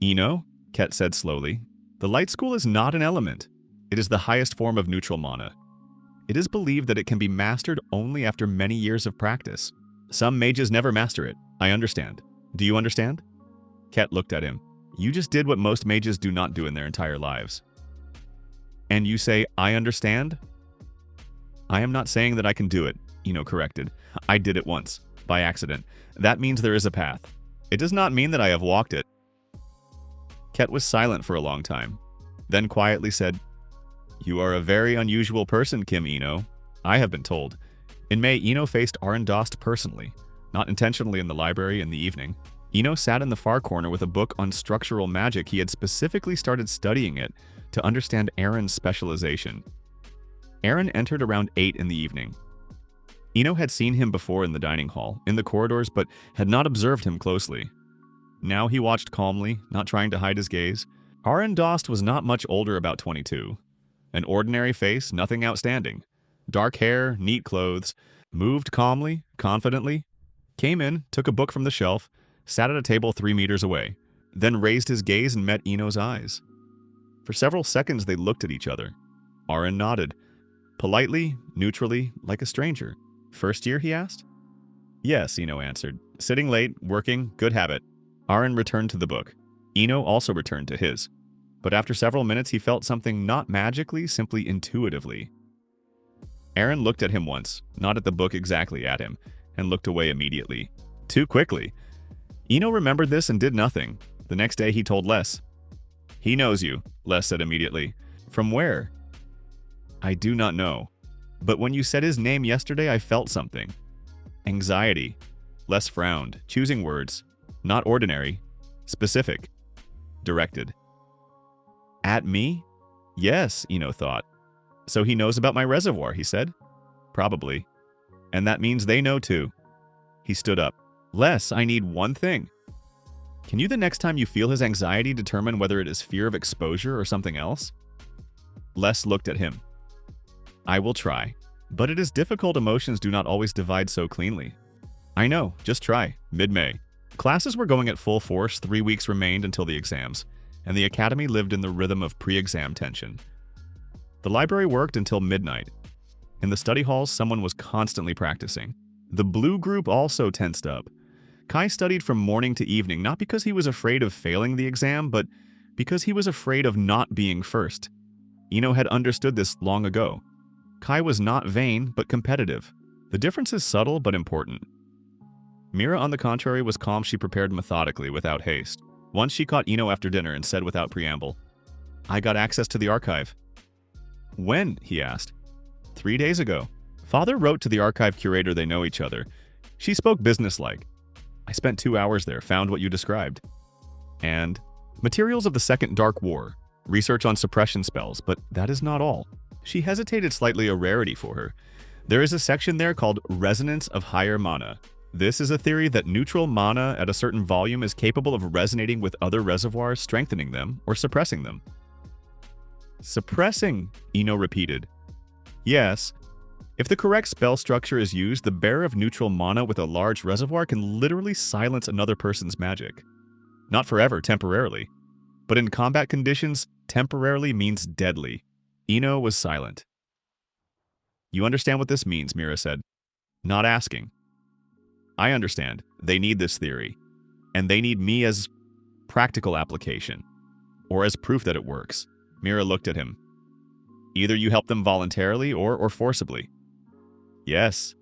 Ino, Ket said slowly, the light school is not an element. It is the highest form of neutral mana. It is believed that it can be mastered only after many years of practice. Some mages never master it. I understand. Do you understand? Ket looked at him. You just did what most mages do not do in their entire lives. And you say, I understand? I am not saying that I can do it, Ino corrected. I did it once, by accident. That means there is a path. It does not mean that I have walked it. Ket was silent for a long time, then quietly said, You are a very unusual person, Kim Ino. I have been told. In May, Ino faced Arendost personally, not intentionally in the library in the evening. Ino sat in the far corner with a book on structural magic. He had specifically started studying it to understand Aaron's specialization. Aaron entered around 8 in the evening. Ino had seen him before in the dining hall, in the corridors, but had not observed him closely. Now he watched calmly, not trying to hide his gaze. Arendost was not much older, about 22. An ordinary face, nothing outstanding. Dark hair, neat clothes, moved calmly, confidently, came in, took a book from the shelf, sat at a table 3 meters away, then raised his gaze and met Ino's eyes. For several seconds they looked at each other. Aaron nodded. Politely, neutrally, like a stranger. First year, he asked? Yes, Ino answered. Sitting late, working, good habit. Aaron returned to the book. Ino also returned to his. But after several minutes he felt something not magically, simply intuitively. Aaron looked at him once, not at the book exactly at him, and looked away immediately. Too quickly. Ino remembered this and did nothing. The next day he told Les. He knows you, Les said immediately. From where? I do not know. But when you said his name yesterday, I felt something. Anxiety. Les frowned, choosing words. Not ordinary. Specific. Directed. At me? Yes, Ino thought. So he knows about my reservoir, he said. Probably. And that means they know too. He stood up. Les, I need one thing. Can you the next time you feel his anxiety determine whether it is fear of exposure or something else? Les looked at him. I will try. But it is difficult. Emotions do not always divide so cleanly. I know. Just try. Mid-May. Classes were going at full force. 3 weeks remained until the exams, and the academy lived in the rhythm of pre-exam tension. The library worked until midnight. In the study halls, someone was constantly practicing. The blue group also tensed up. Kai studied from morning to evening, not because he was afraid of failing the exam, but Because he was afraid of not being first. Ino had understood this long ago. Kai was not vain, but competitive. The difference is subtle, but important. Mira, on the contrary, was calm. She prepared methodically, without haste. Once she caught Ino after dinner and said without preamble, "I got access to the archive." "When?" he asked. 3 days ago. Father wrote to the archive curator they know each other. She spoke businesslike. "I spent 2 hours there, found what you described." And materials of the Second Dark War, research on suppression spells, but that is not all. She hesitated slightly, a rarity for her. There is a section there called Resonance of Higher Mana. This is a theory that neutral mana at a certain volume is capable of resonating with other reservoirs, strengthening them, or suppressing them. "Suppressing," Ino repeated. "Yes. If the correct spell structure is used, the bearer of neutral mana with a large reservoir can literally silence another person's magic. Not forever, temporarily. But in combat conditions, temporarily means deadly." Ino was silent. "You understand what this means," Mira said. Not asking. "I understand. They need this theory. And they need me as practical application. Or as proof that it works." Mira looked at him. "Either you help them voluntarily or forcibly." "Yes."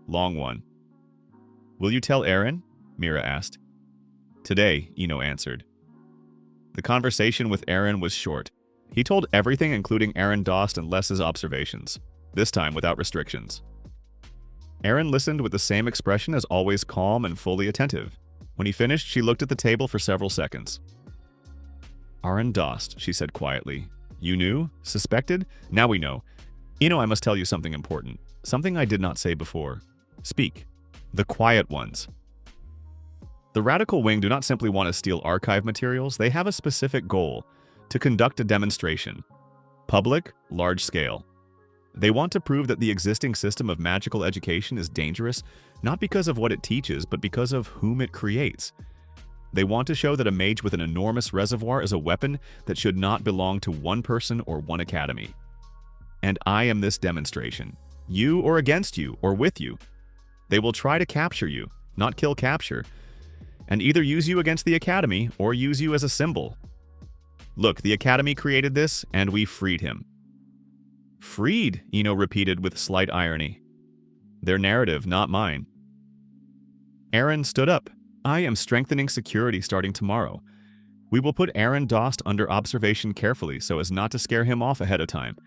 Long one. "Will you tell Aaron?" Mira asked. "Today," Ino answered. The conversation with Aaron was short. He told everything, including Aaron Dost and Les's observations, this time without restrictions. Aaron listened with the same expression as always, calm and fully attentive. When he finished, she looked at the table for several seconds. "Aaron Dost," she said quietly. "You knew? Suspected? Now we know. Ino, I must tell you something important. Something I did not say before. Speak. The quiet ones." The Radical Wing do not simply want to steal archive materials, they have a specific goal: to conduct a demonstration. Public, large scale. They want to prove that the existing system of magical education is dangerous, not because of what it teaches, but because of whom it creates. They want to show that a mage with an enormous reservoir is a weapon that should not belong to one person or one academy. And I am this demonstration. You or against you, or with you. They will try to capture you, not kill capture, and either use you against the academy or use you as a symbol. Look, the academy created this, and we freed him. "Freed," Ino repeated with slight irony. "Their narrative, not mine." Aaron stood up. "I am strengthening security starting tomorrow. We will put Aaron Dost under observation carefully so as not to scare him off ahead of time.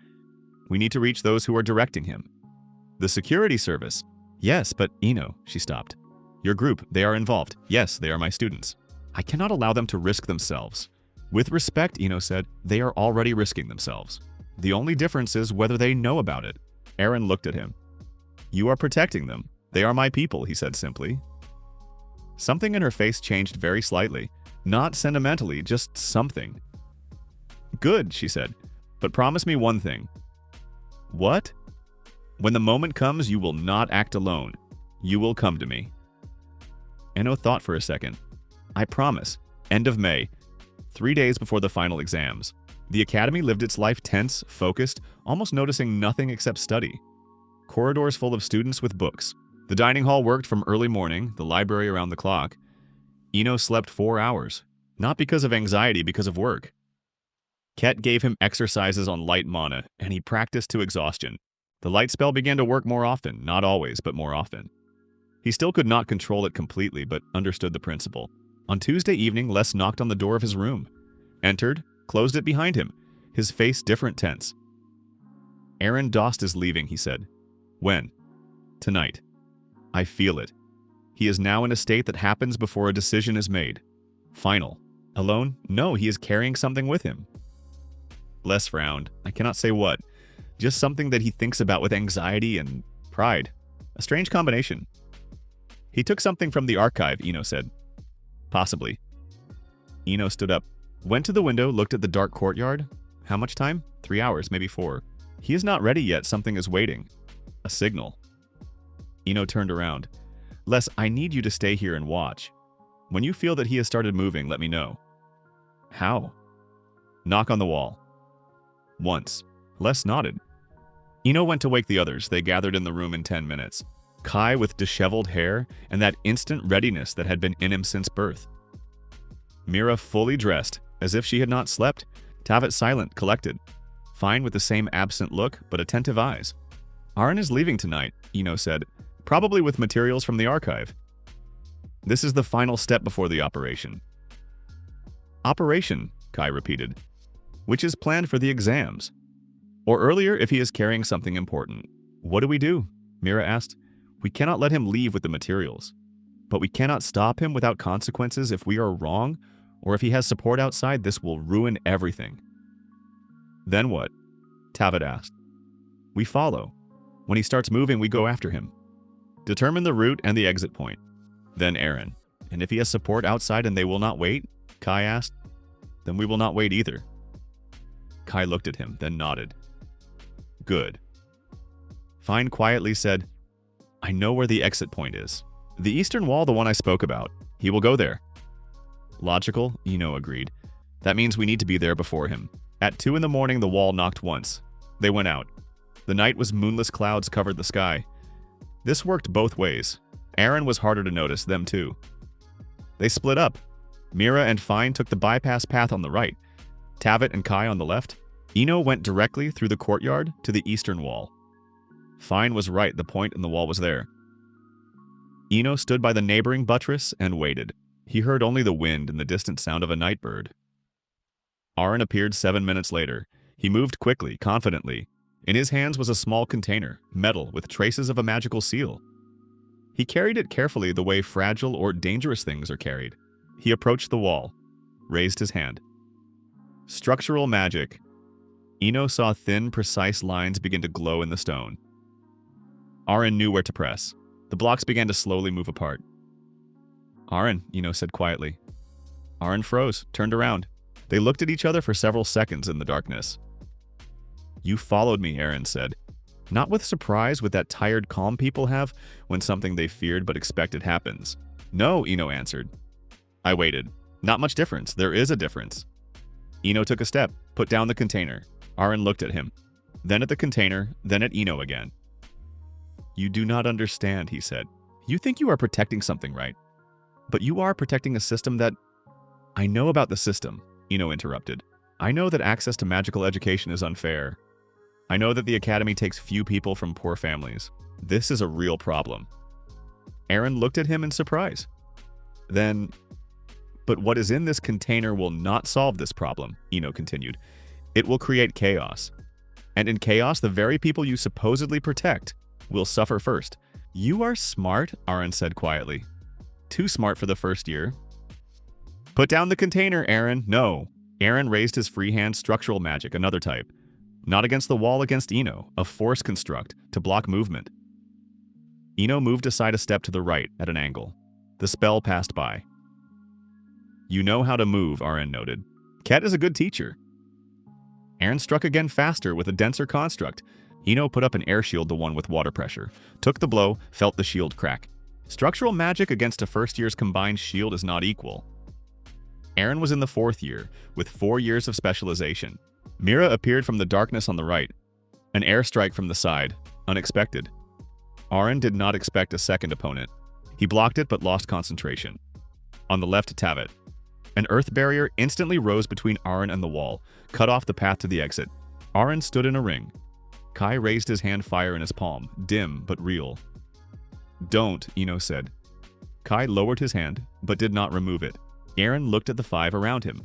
We need to reach those who are directing him." "The security service." "Yes, but Ino," she stopped. "Your group, they are involved. Yes, they are my students. I cannot allow them to risk themselves." "With respect," Ino said, "they are already risking themselves. The only difference is whether they know about it." Aaron looked at him. "You are protecting them. They are my people," he said simply. Something in her face changed very slightly. Not sentimentally, just something. "Good," she said, "but promise me one thing." "What?" "When the moment comes, you will not act alone. You will come to me." Eno thought for a second. "I promise. End of May. 3 days before the final exams." The academy lived its life tense, focused, almost noticing nothing except study. Corridors full of students with books. The dining hall worked from early morning, the library around the clock. Eno slept 4 hours. Not because of anxiety, because of work. Ket gave him exercises on light mana, and he practiced to exhaustion. The light spell began to work more often, not always, but more often. He still could not control it completely, but understood the principle. On Tuesday evening, Les knocked on the door of his room. Entered, closed it behind him, his face different tense. "Aaron Dost is leaving," he said. "When?" "Tonight. I feel it. He is now in a state that happens before a decision is made. Final. Alone? No, he is carrying something with him." Les frowned. "I cannot say what. Just something that he thinks about with anxiety and pride. A strange combination." "He took something from the archive," Eno said. "Possibly." Eno stood up, went to the window, looked at the dark courtyard. How much time? 3 hours, maybe 4. He is not ready yet. Something is waiting. A signal. Eno turned around. "Les, I need you to stay here and watch. When you feel that he has started moving, let me know." "How?" "Knock on the wall." Once. Les nodded. Eno went to wake the others. They gathered in the room in 10 minutes. Kai with disheveled hair and that instant readiness that had been in him since birth. Mira fully dressed, As if she had not slept, Tavet silent, collected. Fine with the same absent look, but attentive eyes. Aaron is leaving tonight, Eno said, probably with materials from the archive. This is the final step before the operation. Operation, Kai repeated, which is planned for the exams. Or earlier if he is carrying something important. What do we do? Mira asked. We cannot let him leave with the materials. But we cannot stop him without consequences if we are wrong, or if he has support outside, this will ruin everything. Then what? Tavet asked. We follow. When he starts moving, we go after him. Determine the route and the exit point. Then Aaron. And if he has support outside and they will not wait? Kai asked. Then we will not wait either. Kai looked at him, then nodded. Good. Fine quietly said, I know where the exit point is. The eastern wall, the one I spoke about. He will go there. Logical, Eno agreed. That means we need to be there before him. At 2 a.m, the wall knocked once. They went out. The night was moonless, clouds covered the sky. This worked both ways. Aaron was harder to notice, them too. They split up. Mira and Fine took the bypass path on the right. Tavet and Kai on the left. Eno went directly through the courtyard to the eastern wall. Fine was right, the point in the wall was there. Eno stood by the neighboring buttress and waited. He heard only the wind and the distant sound of a night bird. Aaron appeared 7 minutes later. He moved quickly, confidently. In his hands was a small container, metal, with traces of a magical seal. He carried it carefully the way fragile or dangerous things are carried. He approached the wall, raised his hand. Structural magic. Eno saw thin, precise lines begin to glow in the stone. Aaron knew where to press. The blocks began to slowly move apart. Aaron, Eno said quietly. Aaron froze, turned around. They looked at each other for several seconds in the darkness. You followed me, Aaron said. Not with surprise, with that tired calm people have when something they feared but expected happens. No, Eno answered. I waited. Not much difference. There is a difference. Eno took a step, put down the container. Aaron looked at him. Then at the container, then at Eno again. You do not understand, he said. You think you are protecting something, right? But you are protecting a system that... I know about the system, Eno interrupted. I know that access to magical education is unfair. I know that the academy takes few people from poor families. This is a real problem. Aaron looked at him in surprise. Then... But what is in this container will not solve this problem, Eno continued. It will create chaos. And in chaos, the very people you supposedly protect will suffer first. You are smart, Aaron said quietly. Too smart for the first year. Put down the container, Aaron. No. Aaron raised his free hand. Structural magic, another type. Not against the wall, against Eno. A force construct to block movement. Eno moved aside a step to the right at an angle. The spell passed by. You know how to move, Aaron noted. Ket is a good teacher. Aaron struck again faster with a denser construct. Eno put up an air shield, the one with water pressure. Took the blow, felt the shield crack. Structural magic against a first year's combined shield is not equal. Aaron was in the 4th year, with 4 years of specialization. Mira appeared from the darkness on the right. An airstrike from the side, unexpected. Aaron did not expect a second opponent. He blocked it but lost concentration. On the left, Tavet. An earth barrier instantly rose between Aaron and the wall, cut off the path to the exit. Aaron stood in a ring. Kai raised his hand, fire in his palm, dim but real. Don't, Eno said. Kai lowered his hand, but did not remove it. Aaron looked at the 5 around him.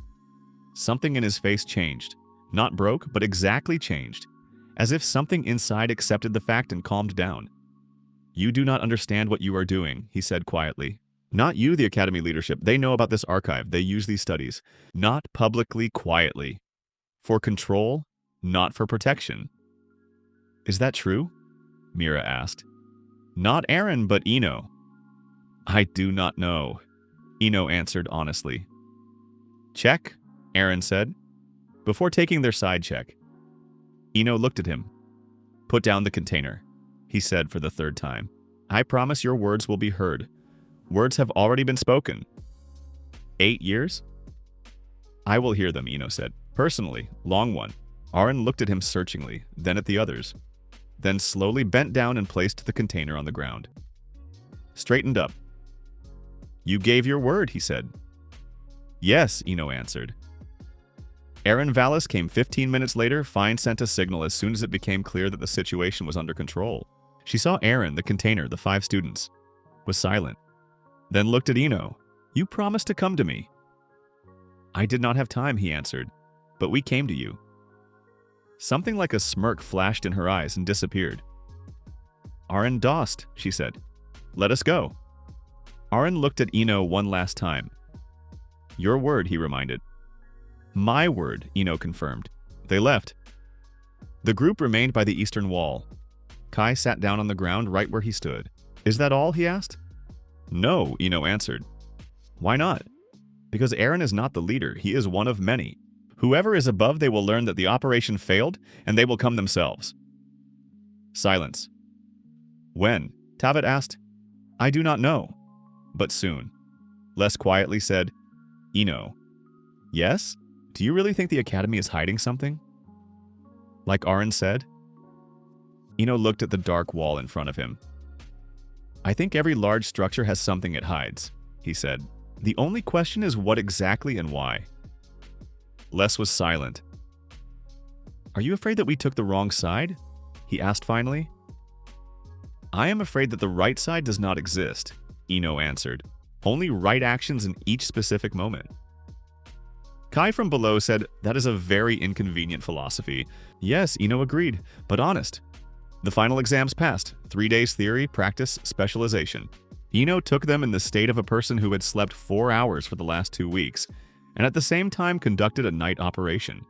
Something in his face changed. Not broke, but exactly changed. As if something inside accepted the fact and calmed down. You do not understand what you are doing, he said quietly. Not you, the academy leadership. They know about this archive. They use these studies. Not publicly, quietly. For control, not for protection. Is that true? Mira asked. Not Aaron, but Eno. I do not know, Eno answered honestly. Check, Aaron said, before taking their side check. Eno looked at him. Put down the container, he said for the 3rd time. I promise your words will be heard. Words have already been spoken. 8 years? I will hear them, Eno said. Personally, long one. Aaron looked at him searchingly, then at the others. Then slowly bent down and placed the container on the ground. Straightened up. You gave your word, he said. Yes, Eno answered. Aaron Vallis came 15 minutes later. Fine sent a signal as soon as it became clear that the situation was under control. She saw Aaron, the container, the 5 students, was silent. Then looked at Eno. "You promised to come to me." "I did not have time," he answered, "but we came to you." Something like a smirk flashed in her eyes and disappeared. "Aaron Dost," she said. "Let us go." Aaron looked at Eno one last time. "Your word," he reminded. "My word," Eno confirmed. They left. The group remained by the eastern wall. Kai sat down on the ground right where he stood. "Is that all?" he asked. "No," Eno answered. "Why not?" "Because Aaron is not the leader. He is one of many. Whoever is above, they will learn that the operation failed, and they will come themselves." Silence. "When?" Tavet asked. "I do not know, but soon." Less quietly said, "Eno." "Yes? Do you really think the Academy is hiding something?" "Like Aaron said?" Eno looked at the dark wall in front of him. "I think every large structure has something it hides," he said. "The only question is what exactly and why." Les was silent. "Are you afraid that we took the wrong side?" he asked finally. "I am afraid that the right side does not exist," Eno answered. "Only right actions in each specific moment." Kai from below said, "That is a very inconvenient philosophy." Yes, Eno agreed, but honest. The final exams passed. 3 days theory, practice, specialization. Eno took them in the state of a person who had slept 4 hours for the last 2 weeks, and at the same time conducted a night operation.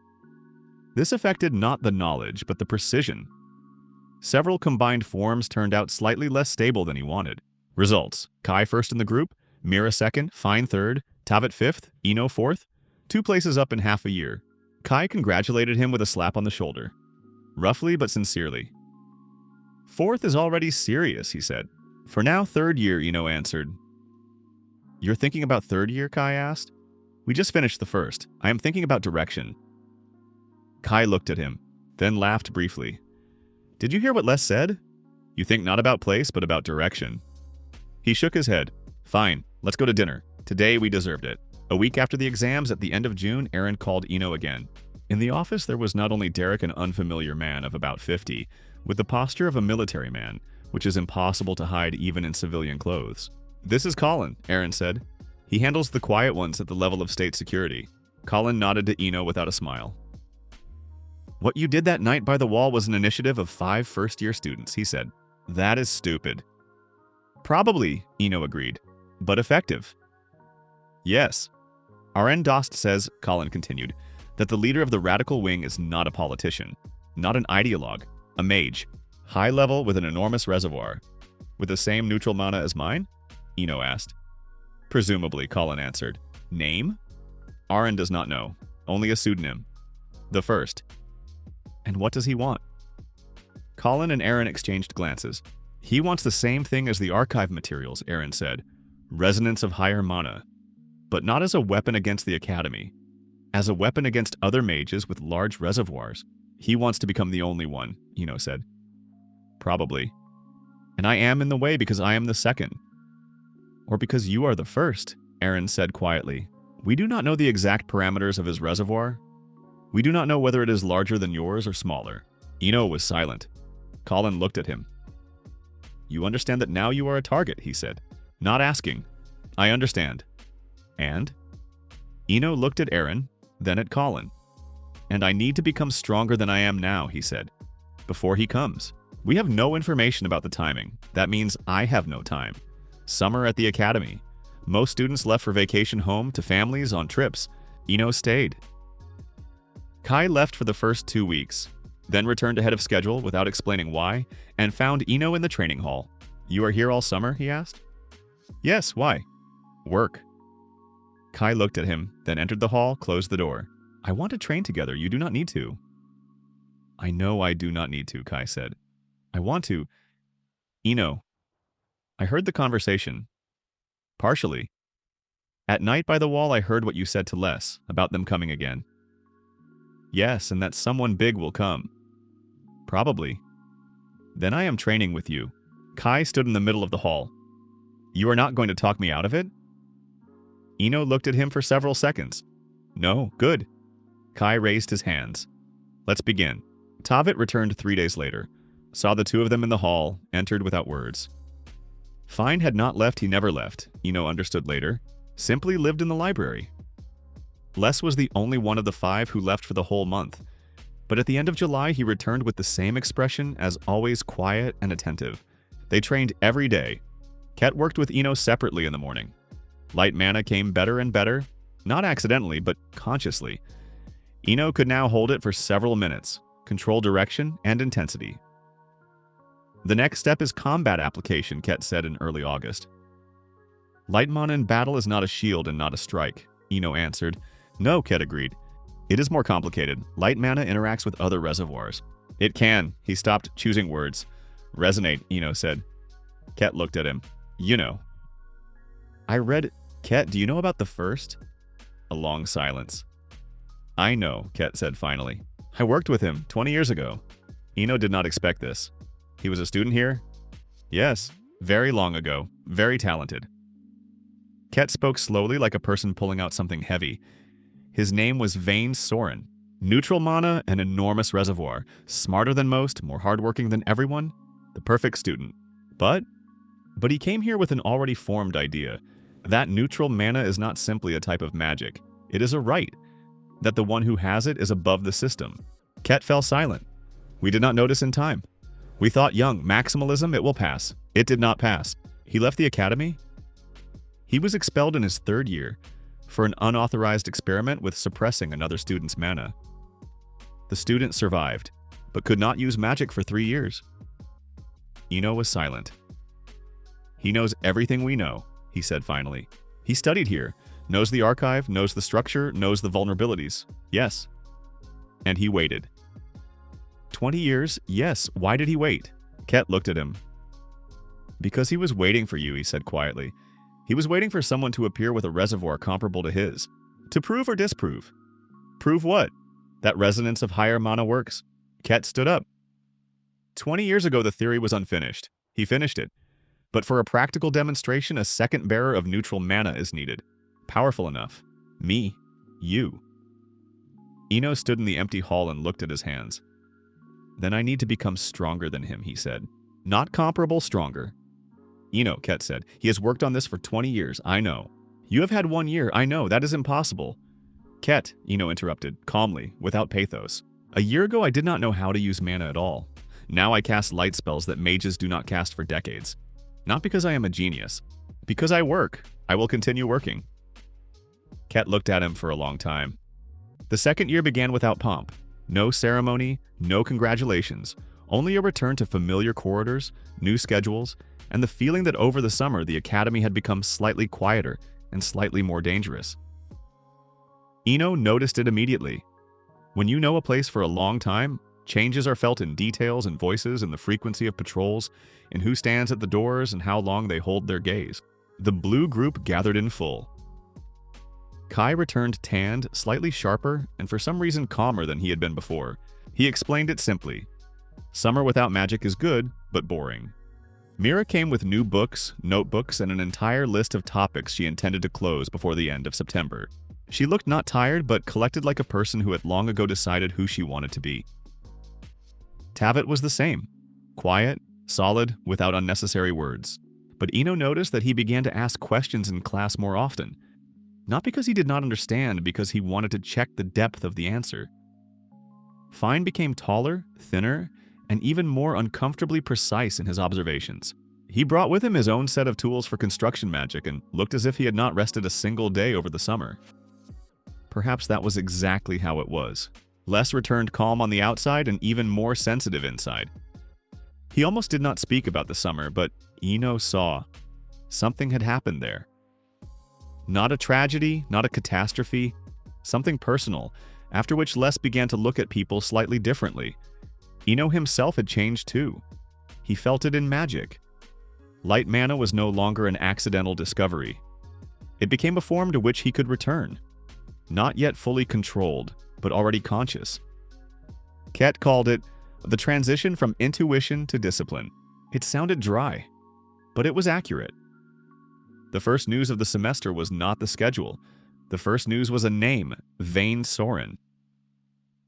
This affected not the knowledge, but the precision. Several combined forms turned out slightly less stable than he wanted. Results: Kai first in the group, Mira second, Fine third, Tavet fifth, Eno fourth, 2 places up in half a year. Kai congratulated him with a slap on the shoulder. Roughly but sincerely. "Fourth is already serious," he said. "For now, 3rd year," Eno answered. "You're thinking about 3rd year?" Kai asked. "We just finished the 1st. I am thinking about direction." Kai looked at him, then laughed briefly. "Did you hear what Les said? You think not about place, but about direction." He shook his head. "Fine, let's go to dinner. Today we deserved it." A week after the exams, at the end of June, Aaron called Eno again. In the office, there was not only Derek, an unfamiliar man of about 50, with the posture of a military man, which is impossible to hide even in civilian clothes. "This is Colin," Aaron said. "He handles the quiet ones at the level of state security." Colin nodded to Eno without a smile. "What you did that night by the wall was an initiative of 5 first-year students," he said. "That is stupid." "Probably," Eno agreed, "but effective." "Yes. Aaron Dost says," Colin continued, "that the leader of the radical wing is not a politician, not an ideologue, a mage, high level with an enormous reservoir." "With the same neutral mana as mine?" Eno asked. "Presumably," Colin answered. "Name?" "Aaron does not know. Only a pseudonym. The first." "And what does he want?" Colin and Aaron exchanged glances. "He wants the same thing as the archive materials," Aaron said. "Resonance of higher mana. But not as a weapon against the Academy. As a weapon against other mages with large reservoirs. He wants to become the only one," Eno said. "Probably. And I am in the way because I am the second." "Or because you are the first," Aaron said quietly. "We do not know the exact parameters of his reservoir. We do not know whether it is larger than yours or smaller." Eno was silent. Colin looked at him. "You understand that now you are a target," he said. "Not asking. I understand." "And?" Eno looked at Aaron, then at Colin. "And I need to become stronger than I am now," he said. "Before he comes. We have no information about the timing. That means I have no time. Summer at the Academy. Most students left for vacation home to families on trips. Eno stayed. Kai left for the first 2 weeks, then returned ahead of schedule without explaining why, and found Eno in the training hall. "You are here all summer?" he asked. "Yes, why?" "Work." Kai looked at him, then entered the hall, closed the door. "I want to train together. You do not need to." "I know I do not need to," Kai said. "I want to." "Eno, I heard the conversation. Partially. At night by the wall, I heard what you said to Les about them coming again." "Yes, and that someone big will come." "Probably." "Then I am training with you." Kai stood in the middle of the hall. "You are not going to talk me out of it?" Eno looked at him for several seconds. "No, good." Kai raised his hands. Let's begin. Tavit returned 3 days later, saw the two of them in the hall, entered without words. Fine had not left, he never left, Ino understood later, simply lived in the library. Les was the only one of the 5 who left for the whole month, but at the end of July he returned with the same expression, as always quiet and attentive. They trained every day. Ket worked with Ino separately in the morning. Light mana came better and better, not accidentally, but consciously. Ino could now hold it for several minutes, control direction and intensity. The next step is combat application, Ket said in early August. Light mana in battle is not a shield and not a strike, Ino answered. No, Ket agreed. It is more complicated. Light mana interacts with other reservoirs. It can. He stopped choosing words. Resonate, Ino said. Ket looked at him. You know. I read... Ket, do you know about the first? A long silence. I know, Ket said finally. I worked with him 20 years ago. Ino did not expect this. He was a student here? Yes, very long ago. Very talented. Ket spoke slowly like a person pulling out something heavy. His name was Vane Soren. Neutral mana, an enormous reservoir. Smarter than most, more hardworking than everyone. The perfect student. But he came here with an already formed idea. That neutral mana is not simply a type of magic. It is a right. That the one who has it is above the system. Ket fell silent. We did not notice in time. We thought young, maximalism, it will pass. It did not pass. He left the academy? He was expelled in his 3rd year for an unauthorized experiment with suppressing another student's mana. The student survived, but could not use magic for 3 years. Ino was silent. He knows everything we know, he said finally. He studied here, knows the archive, knows the structure, knows the vulnerabilities. Yes. And he waited. 20 years? Yes. Why did he wait? Ket looked at him. Because he was waiting for you, he said quietly. He was waiting for someone to appear with a reservoir comparable to his. To prove or disprove? Prove what? That resonance of higher mana works. Ket stood up. 20 years ago, the theory was unfinished. He finished it. But for a practical demonstration, a second bearer of neutral mana is needed. Powerful enough. Me. You. Ino stood in the empty hall and looked at his hands. Then I need to become stronger than him, he said. Not comparable, stronger. Ino, Ket said. He has worked on this for 20 years, I know. You have had 1 year, I know, that is impossible. Ket, Ino interrupted, calmly, without pathos. A year ago I did not know how to use mana at all. Now I cast light spells that mages do not cast for decades. Not because I am a genius. Because I work. I will continue working. Ket looked at him for a long time. The 2nd year began without pomp. No ceremony, no congratulations. Only a return to familiar corridors, new schedules, and the feeling that over the summer the academy had become slightly quieter and slightly more dangerous. Ino noticed it immediately. When you know a place for a long time, changes are felt in details and voices, in the frequency of patrols, in who stands at the doors and how long they hold their gaze. The blue group gathered in full. Kai returned tanned, slightly sharper, and for some reason calmer than he had been before. He explained it simply. Summer without magic is good, but boring. Mira came with new books, notebooks, and an entire list of topics she intended to close before the end of September. She looked not tired, but collected like a person who had long ago decided who she wanted to be. Tavit was the same. Quiet, solid, without unnecessary words. But Ino noticed that he began to ask questions in class more often. Not because he did not understand, because he wanted to check the depth of the answer. Fine became taller, thinner, and even more uncomfortably precise in his observations. He brought with him his own set of tools for construction magic and looked as if he had not rested a single day over the summer. Perhaps that was exactly how it was. Les returned calm on the outside and even more sensitive inside. He almost did not speak about the summer, but Ino saw. Something had happened there. Not a tragedy, not a catastrophe, something personal, after which Les began to look at people slightly differently. Ino himself had changed too. He felt it in magic. Light mana was no longer an accidental discovery. It became a form to which he could return. Not yet fully controlled, but already conscious. Ket called it the transition from intuition to discipline. It sounded dry, but it was accurate. The first news of the semester was not the schedule. The first news was a name, Vane Soren.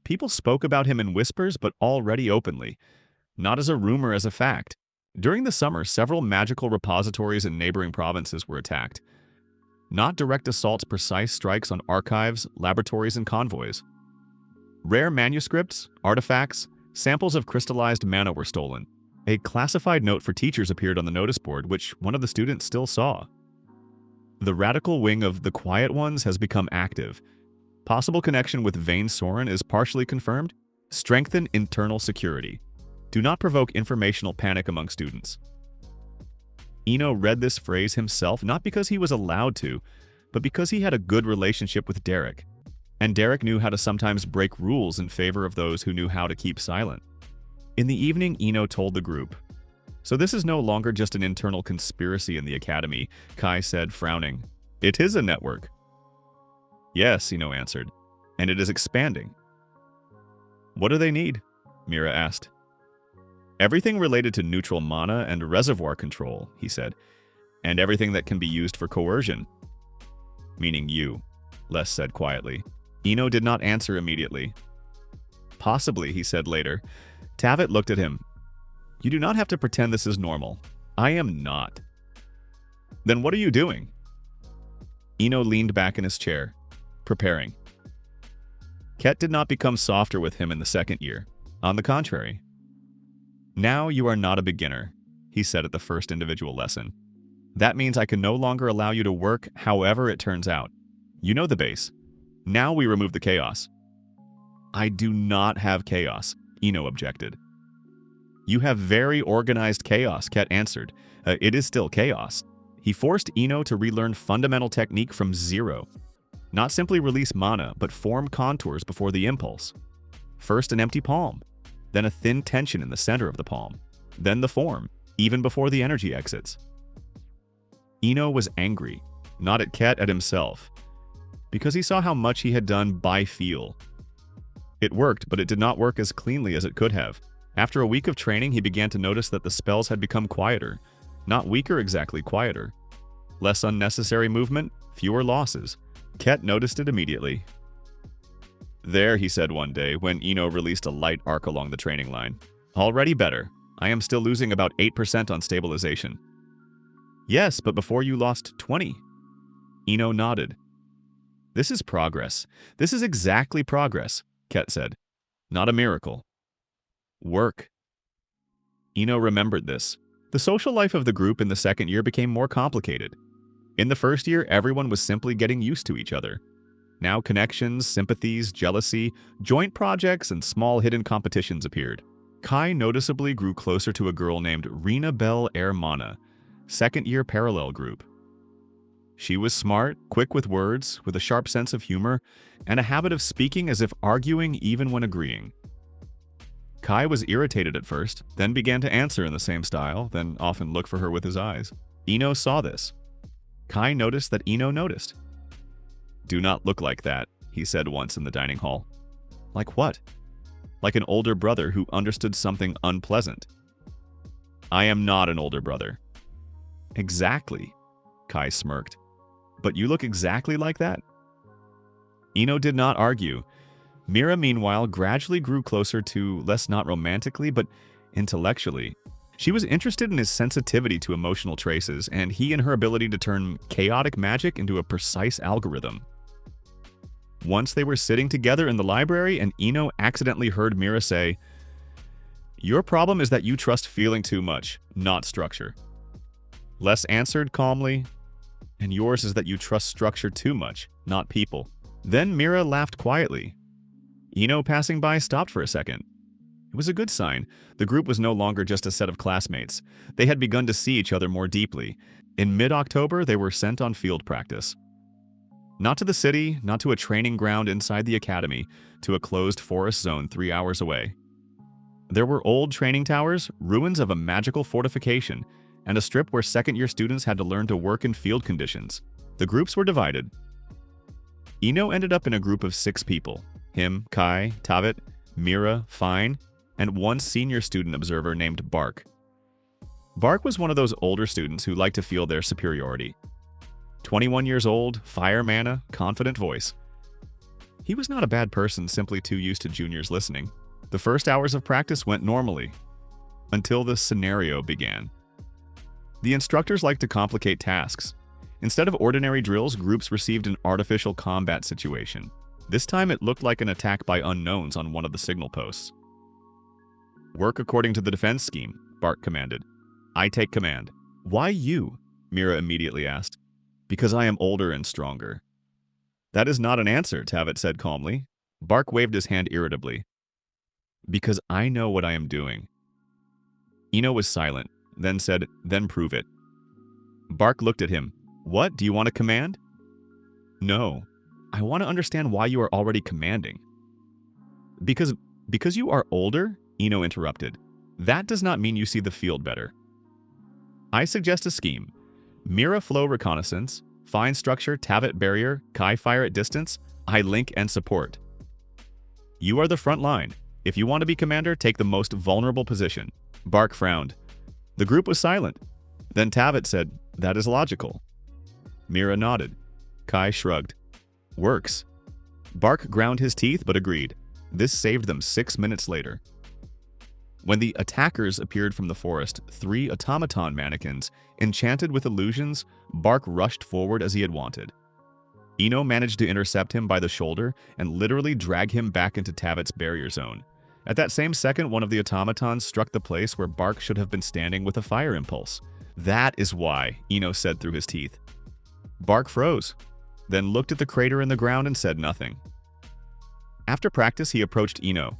People spoke about him in whispers, but already openly, not as a rumor, as a fact. During the summer, several magical repositories in neighboring provinces were attacked. Not direct assaults, precise strikes on archives, laboratories, and convoys. Rare manuscripts, artifacts, samples of crystallized mana were stolen. A classified note for teachers appeared on the notice board, which one of the students still saw. The radical wing of the Quiet Ones has become active. Possible connection with Vane Soren is partially confirmed. Strengthen internal security. Do not provoke informational panic among students. Ino read this phrase himself not because he was allowed to, but because he had a good relationship with Derek. And Derek knew how to sometimes break rules in favor of those who knew how to keep silent. In the evening, Ino told the group, "So this is no longer just an internal conspiracy in the academy," Kai said, frowning. "It is a network." "Yes," Ino answered, "and it is expanding." "What do they need?" Mira asked. "Everything related to neutral mana and reservoir control," he said, "and everything that can be used for coercion." "Meaning you," Les said quietly. Ino did not answer immediately. "Possibly," he said later. Tavet looked at him. "You do not have to pretend this is normal. I am not." "Then what are you doing?" Ino leaned back in his chair, preparing. Ket did not become softer with him in the second year. On the contrary. "Now you are not a beginner," he said at the first individual lesson. "That means I can no longer allow you to work however it turns out. You know the base. Now we remove the chaos." "I do not have chaos," Ino objected. "You have very organized chaos," Ket answered. It is still chaos." He forced Ino to relearn fundamental technique from zero. Not simply release mana, but form contours before the impulse. First an empty palm, then a thin tension in the center of the palm, then the form, even before the energy exits. Ino was angry, not at Ket, at himself, because he saw how much he had done by feel. It worked, but it did not work as cleanly as it could have. After a week of training, he began to notice that the spells had become quieter. Not weaker exactly, quieter. Less unnecessary movement, fewer losses. Ket noticed it immediately. "There," he said one day, when Ino released a light arc along the training line. "Already better. I am still losing about 8% on stabilization." "Yes, but before you lost 20. Ino nodded. "This is progress. This is exactly progress," Ket said. "Not a miracle. Work." Ino remembered this. The social life of the group in the second year became more complicated. In the first year, everyone was simply getting used to each other. Now connections, sympathies, jealousy, joint projects, and small hidden competitions appeared. Kai noticeably grew closer to a girl named Rena Bell Airmana, second-year parallel group. She was smart, quick with words, with a sharp sense of humor, and a habit of speaking as if arguing even when agreeing. Kai was irritated at first, then began to answer in the same style, then often look for her with his eyes. Ino saw this. Kai noticed that Ino noticed. "Do not look like that," he said once in the dining hall. "Like what?" "Like an older brother who understood something unpleasant." "I am not an older brother." "Exactly," Kai smirked. "But you look exactly like that." Ino did not argue. Mira, meanwhile, gradually grew closer to, less not romantically, but intellectually. She was interested in his sensitivity to emotional traces, and he in her ability to turn chaotic magic into a precise algorithm. Once they were sitting together in the library, and Ino accidentally heard Mira say, "Your problem is that you trust feeling too much, not structure." Les answered calmly, "And yours is that you trust structure too much, not people." Then Mira laughed quietly. Ino, passing by, stopped for a second. It was a good sign. The group was no longer just a set of classmates. They had begun to see each other more deeply. In mid-October, they were sent on field practice. Not to the city, not to a training ground inside the academy, to a closed forest zone 3 hours away. There were old training towers, ruins of a magical fortification, and a strip where second-year students had to learn to work in field conditions. The groups were divided. Ino ended up in a group of 6 people. Him, Kai, Tavet, Mira, Fine, and one senior student observer named Bark. Bark was one of those older students who liked to feel their superiority. 21 years old, fire mana, confident voice. He was not a bad person, simply too used to juniors listening. The first hours of practice went normally, until the scenario began. The instructors liked to complicate tasks. Instead of ordinary drills, groups received an artificial combat situation. This time it looked like an attack by unknowns on one of the signal posts. "Work according to the defense scheme," Bark commanded. "I take command." "Why you?" Mira immediately asked. "Because I am older and stronger." "That is not an answer," Tavet said calmly. Bark waved his hand irritably. "Because I know what I am doing." Ino was silent, then said, "Then prove it." Bark looked at him. "What, do you want to command?" "No. I want to understand why you are already commanding." Because you are older?" Ino interrupted. "That does not mean you see the field better." "I suggest a scheme. Mira flow reconnaissance, Fine structure, Tavet barrier, Kai fire at distance, I link and support. You are the front line. If you want to be commander, take the most vulnerable position." Bark frowned. The group was silent. Then Tavet said, "That is logical." Mira nodded. Kai shrugged. "Works." Bark ground his teeth but agreed. This saved them 6 minutes later. When the attackers appeared from the forest, 3 automaton mannequins, enchanted with illusions, Bark rushed forward as he had wanted. Ino managed to intercept him by the shoulder and literally drag him back into Tavet's barrier zone. At that same second, one of the automatons struck the place where Bark should have been standing with a fire impulse. "That is why," Ino said through his teeth. Bark froze, then looked at the crater in the ground and said nothing. After practice, he approached Ino.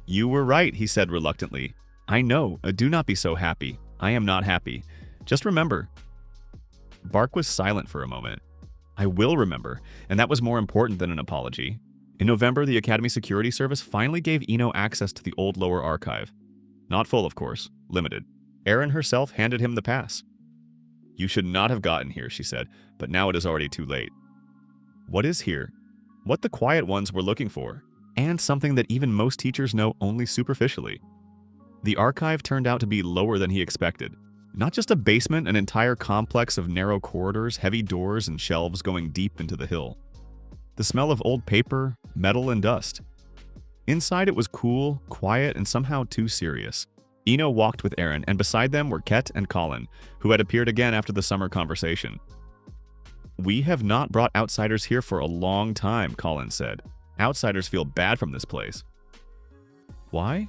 "You were right," he said reluctantly. "I know, do not be so happy. I am not happy. Just remember." Bark was silent for a moment. "I will remember," and that was more important than an apology. In November, the Academy Security Service finally gave Ino access to the old lower archive. Not full, of course, limited. Erin herself handed him the pass. "You should not have gotten here," she said, "but now it is already too late." What is here? What the quiet ones were looking for, and something that even most teachers know only superficially. The archive turned out to be lower than he expected. Not just a basement, an entire complex of narrow corridors, heavy doors, and shelves going deep into the hill. The smell of old paper, metal, and dust. Inside it was cool, quiet, and somehow too serious. Ino walked with Erin, and beside them were Ket and Colin, who had appeared again after the summer conversation. "We have not brought outsiders here for a long time," Colin said. "Outsiders feel bad from this place." "Why?"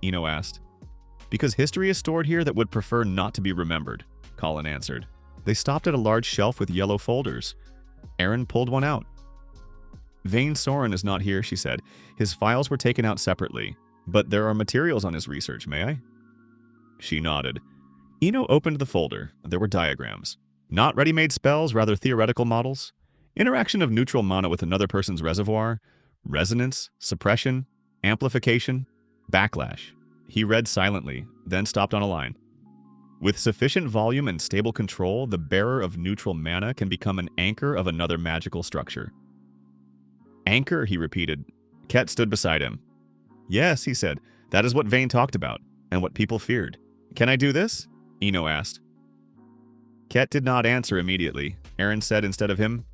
Ino asked. "Because history is stored here that would prefer not to be remembered," Colin answered. They stopped at a large shelf with yellow folders. Erin pulled one out. "Vane Soren is not here," she said. "His files were taken out separately. But there are materials on his research, may I?" She nodded. Ino opened the folder. There were diagrams. Not ready-made spells, rather theoretical models. Interaction of neutral mana with another person's reservoir. Resonance, suppression, amplification, backlash. He read silently, then stopped on a line. "With sufficient volume and stable control, the bearer of neutral mana can become an anchor of another magical structure." "Anchor," he repeated. Ket stood beside him. "Yes," he said, "that is what Vane talked about, and what people feared." "Can I do this?" Ino asked. Ket did not answer immediately. Erin said instead of him,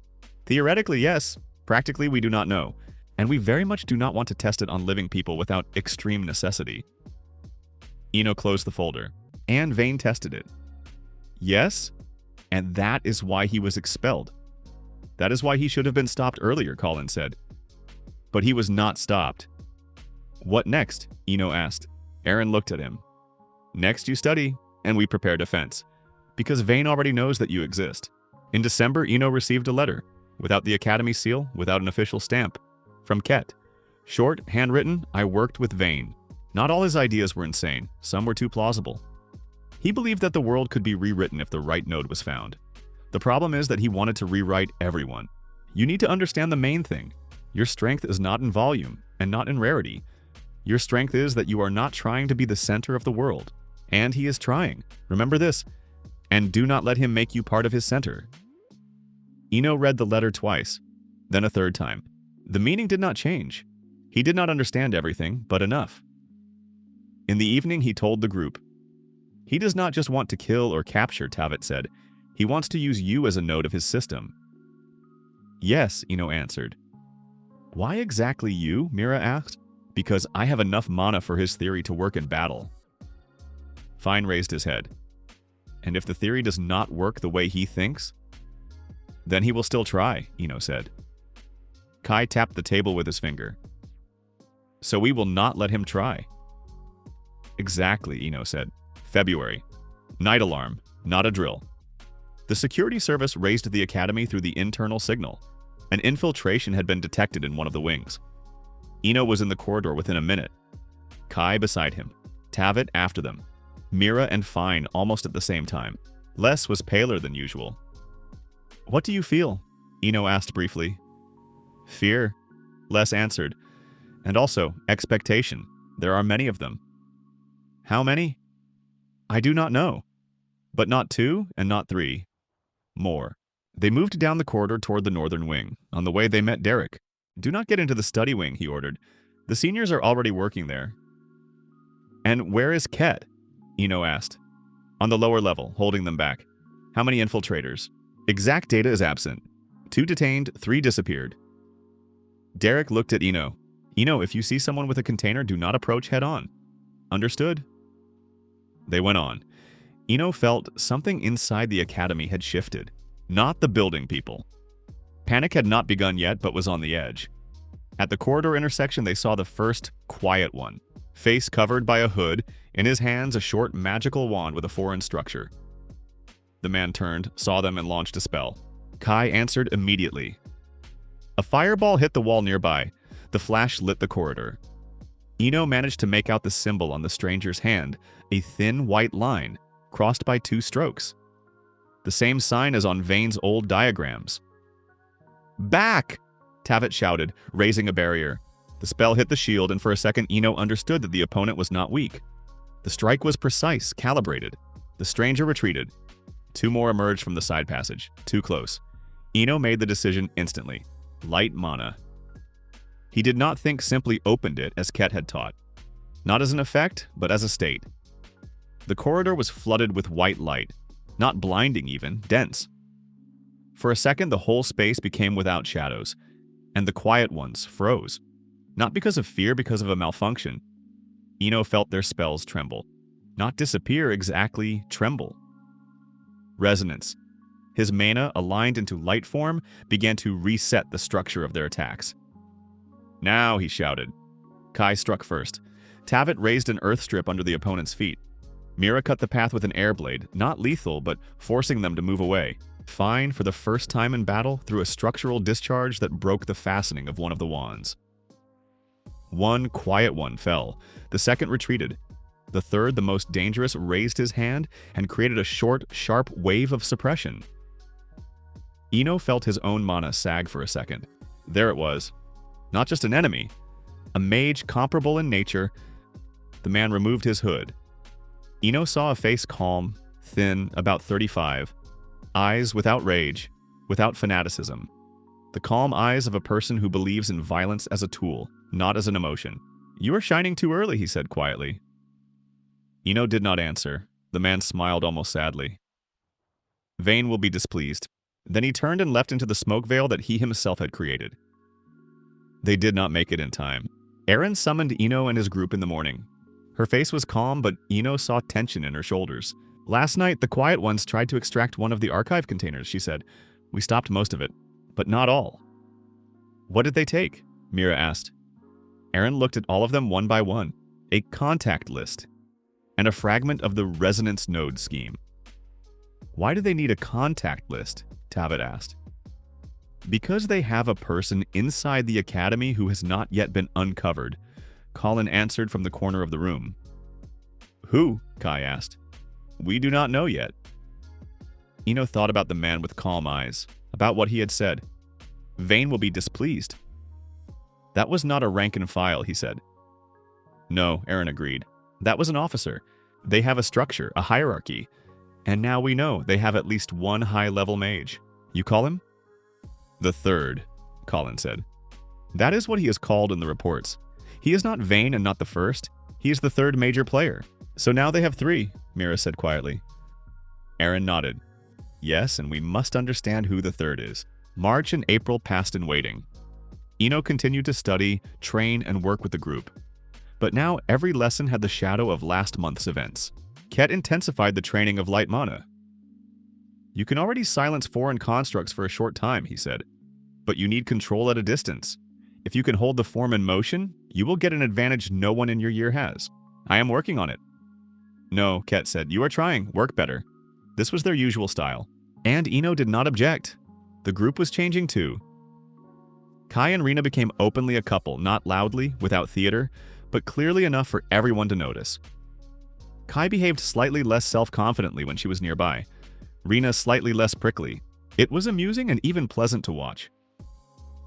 "Theoretically, yes. Practically, we do not know. And we very much do not want to test it on living people without extreme necessity." Ino closed the folder. "And Vane tested it." "Yes? And that is why he was expelled." "That is why he should have been stopped earlier," Colin said. "But he was not stopped." "What next?" Ino asked. Erin looked at him. "Next you study, and we prepare defense. Because Vane already knows that you exist." In December, Ino received a letter, without the Academy seal, without an official stamp, from Ket. Short, handwritten, "I worked with Vane." Not all his ideas were insane, some were too plausible. He believed that the world could be rewritten if the right node was found. The problem is that he wanted to rewrite everyone. You need to understand the main thing. Your strength is not in volume, and not in rarity. Your strength is that you are not trying to be the center of the world. And he is trying. Remember this. And do not let him make you part of his center. Ino read the letter twice, then a third time. The meaning did not change. He did not understand everything, but enough. In the evening, he told the group. He does not just want to kill or capture, Tavet said. He wants to use you as a node of his system. Yes, Ino answered. Why exactly you? Mira asked. Because I have enough mana for his theory to work in battle. Fine raised his head. And if the theory does not work the way he thinks, then he will still try, Ino said. Kai tapped the table with his finger. So we will not let him try. Exactly, Ino said. February. Night alarm, not a drill. The security service raised the academy through the internal signal. An infiltration had been detected in one of the wings. Ino was in the corridor within a minute. Kai beside him. Tavit after them. Mira and Fine almost at the same time. Les was paler than usual. What do you feel? Ino asked briefly. Fear, Les answered. And also, expectation. There are many of them. How many? I do not know. But not 2 and not 3. More. They moved down the corridor toward the northern wing. On the way, they met Derek. Do not get into the study wing, he ordered. The seniors are already working there. And where is Ket? Ino asked. On the lower level, holding them back. How many infiltrators? Exact data is absent. 2 detained, 3 disappeared. Derek looked at Ino. Ino, if you see someone with a container, do not approach head-on. Understood? They went on. Ino felt something inside the academy had shifted. Not the building people. Panic had not begun yet, but was on the edge. At the corridor intersection, they saw the first quiet one. Face covered by a hood, in his hands a short magical wand with a foreign structure. The man turned, saw them, and launched a spell. Kai answered immediately. A fireball hit the wall nearby. The flash lit the corridor. Ino managed to make out the symbol on the stranger's hand, a thin white line, crossed by 2 strokes. The same sign as on Vane's old diagrams. Back! Tavit shouted, raising a barrier. The spell hit the shield, and for a second Ino understood that the opponent was not weak. The strike was precise, calibrated. The stranger retreated. 2 more emerged from the side passage, too close. Ino made the decision instantly. Light mana. He did not think simply opened it as Ket had taught. Not as an effect, but as a state. The corridor was flooded with white light. Not blinding even, dense. For a second, the whole space became without shadows, and the quiet ones froze. Not because of fear, because of a malfunction. Ino felt their spells tremble. Not disappear, exactly tremble. Resonance. His mana, aligned into light form, began to reset the structure of their attacks. Now, he shouted. Kai struck first. Tavit raised an earth strip under the opponent's feet. Mira cut the path with an air blade, not lethal, but forcing them to move away. Fine, for the first time in battle, threw a structural discharge that broke the fastening of one of the wands. One quiet one fell. The second retreated. The third, the most dangerous, raised his hand and created a short, sharp wave of suppression. Ino felt his own mana sag for a second. There it was. Not just an enemy. A mage comparable in nature. The man removed his hood. Ino saw a face calm, thin, about 35. Eyes without rage, without fanaticism. The calm eyes of a person who believes in violence as a tool, not as an emotion. You are shining too early, he said quietly. Ino did not answer. The man smiled almost sadly. Vane will be displeased. Then he turned and left into the smoke veil that he himself had created. They did not make it in time. Aaron summoned Ino and his group in the morning. Her face was calm, but Ino saw tension in her shoulders. Last night, the quiet ones tried to extract one of the archive containers, she said. We stopped most of it, but not all. What did they take? Mira asked. Aaron looked at all of them one by one. A contact list. And a fragment of the resonance node scheme. Why do they need a contact list? Tavit asked. Because they have a person inside the academy who has not yet been uncovered, Colin answered from the corner of the room. Who? Kai asked. We do not know yet. Ino thought about the man with calm eyes, about what he had said. Vane will be displeased. That was not a rank and file, he said. No, Aaron agreed. That was an officer. They have a structure, a hierarchy. And now we know they have at least one high-level mage. You call him? The third, Colin said. That is what he is called in the reports. He is not Vane and not the first. He is the third major player. So now they have 3, Mira said quietly. Aaron nodded. Yes, and we must understand who the third is. March and April passed in waiting. Ino continued to study, train, and work with the group. But now every lesson had the shadow of last month's events. Ket intensified the training of light mana. You can already silence foreign constructs for a short time, he said, but you need control at a distance. If you can hold the form in motion, you will get an advantage no one in your year has. I am working on it. No, Ket said, you are trying. Work better. This was their usual style. And Ino did not object. The group was changing too. Kai and Rina became openly a couple, not loudly, without theater, but clearly enough for everyone to notice. Kai behaved slightly less self-confidently when she was nearby. Rina slightly less prickly. It was amusing and even pleasant to watch.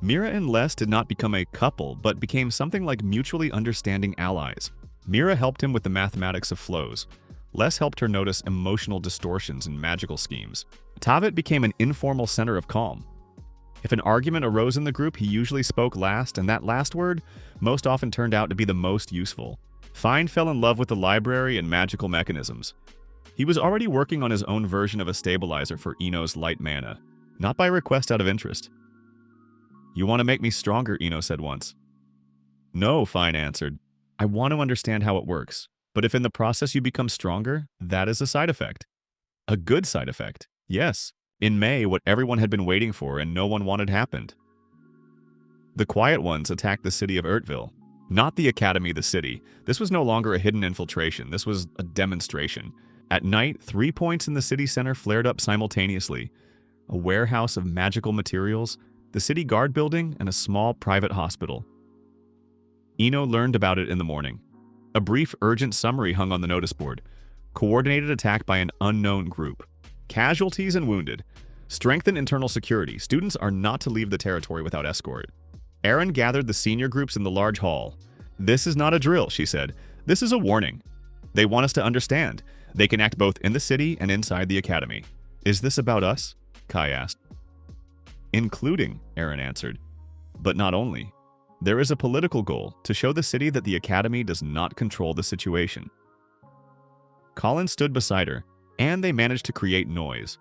Mira and Les did not become a couple, but became something like mutually understanding allies. Mira helped him with the mathematics of flows. Les helped her notice emotional distortions and magical schemes. Tavit became an informal center of calm. If an argument arose in the group, he usually spoke last, and that last word most often turned out to be the most useful. Fine fell in love with the library and magical mechanisms. He was already working on his own version of a stabilizer for Ino's light mana, not by request out of interest. You want to make me stronger, Ino said once. No, Fine answered. I want to understand how it works, but if in the process you become stronger, that is a side effect. A good side effect, yes. In May, what everyone had been waiting for and no one wanted happened. The Quiet Ones attacked the city of Urtville. Not the Academy, the city. This was no longer a hidden infiltration. This was a demonstration. At night, 3 points in the city center flared up simultaneously. A warehouse of magical materials, the city guard building, and a small private hospital. Ino learned about it in the morning. A brief, urgent summary hung on the notice board. Coordinated attack by an unknown group. Casualties and wounded. Strengthen internal security. Students are not to leave the territory without escort. Erin gathered the senior groups in the large hall. This is not a drill, she said. This is a warning. They want us to understand. They can act both in the city and inside the academy. Is this about us? Kai asked. Including, Erin answered. But not only. There is a political goal to show the city that the academy does not control the situation. Colin stood beside her, and they managed to create noise.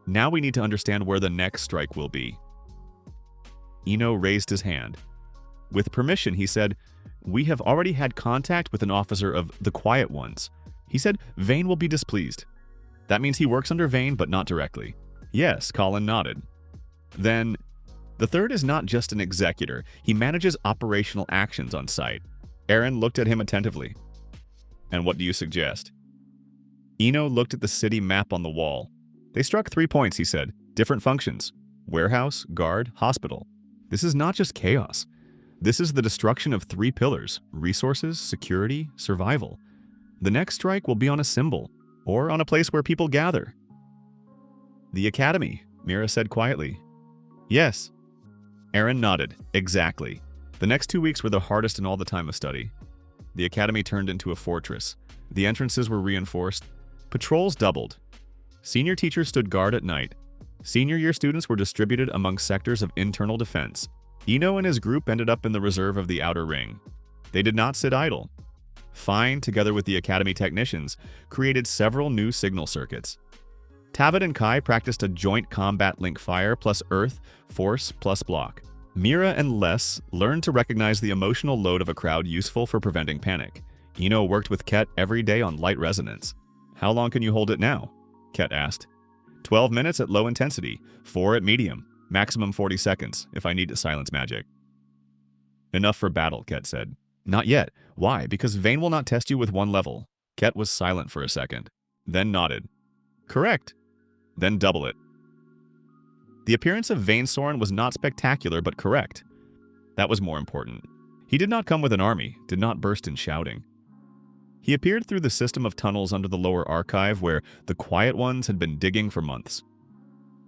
Now we need to understand where the next strike will be. Ino raised his hand. With permission, he said, we have already had contact with an officer of the Quiet Ones. He said Vane will be displeased. That means he works under Vane, but not directly. Yes, Colin nodded. Then, the third is not just an executor. He manages operational actions on site. Erin looked at him attentively. And what do you suggest? Ino looked at the city map on the wall. They struck 3 points, he said. Different functions. Warehouse, guard, hospital. This is not just chaos. This is the destruction of 3 pillars: resources, security, survival. The next strike will be on a symbol, or on a place where people gather. The academy, Mira said quietly. Yes. Erin nodded. Exactly. The next 2 weeks were the hardest in all the time of study. The academy turned into a fortress. The entrances were reinforced. Patrols doubled. Senior teachers stood guard at night. Senior year students were distributed among sectors of internal defense. Ino and his group ended up in the reserve of the outer ring. They did not sit idle. Fine, together with the academy technicians, created several new signal circuits. Tavit and Kai practiced a joint combat link fire plus earth, force plus block. Mira and Les learned to recognize the emotional load of a crowd useful for preventing panic. Ino worked with Ket every day on light resonance. How long can you hold it now? Ket asked. 12 minutes at low intensity, 4 at medium, maximum 40 seconds if I need to silence magic. Enough for battle, Ket said. Not yet. Why? Because Vane will not test you with 1 level. Ket was silent for a second, then nodded. Correct. Then double it. The appearance of Vanesorn was not spectacular, but correct. That was more important. He did not come with an army, did not burst in shouting. He appeared through the system of tunnels under the lower archive where the Quiet Ones had been digging for months.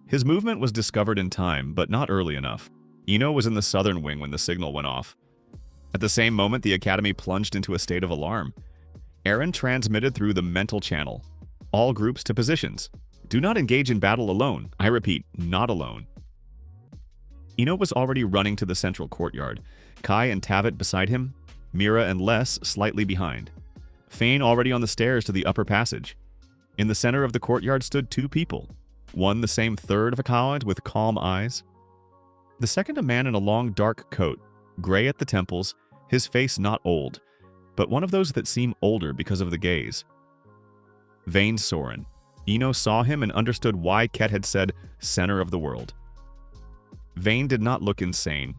His movement was discovered in time, but not early enough. Ino was in the southern wing when the signal went off. At the same moment, the academy plunged into a state of alarm. Erin transmitted through the mental channel. All groups to positions. Do not engage in battle alone. I repeat, not alone. Ino was already running to the central courtyard. Kai and Tavit beside him, Mira and Les slightly behind. Fane already on the stairs to the upper passage. In the center of the courtyard stood 2 people. One the same third of Akawad with calm eyes. The second, a man in a long dark coat, gray at the temples, his face not old, but one of those that seem older because of the gaze. Vane Soren. Ino saw him and understood why Ket had said, center of the world. Vane did not look insane,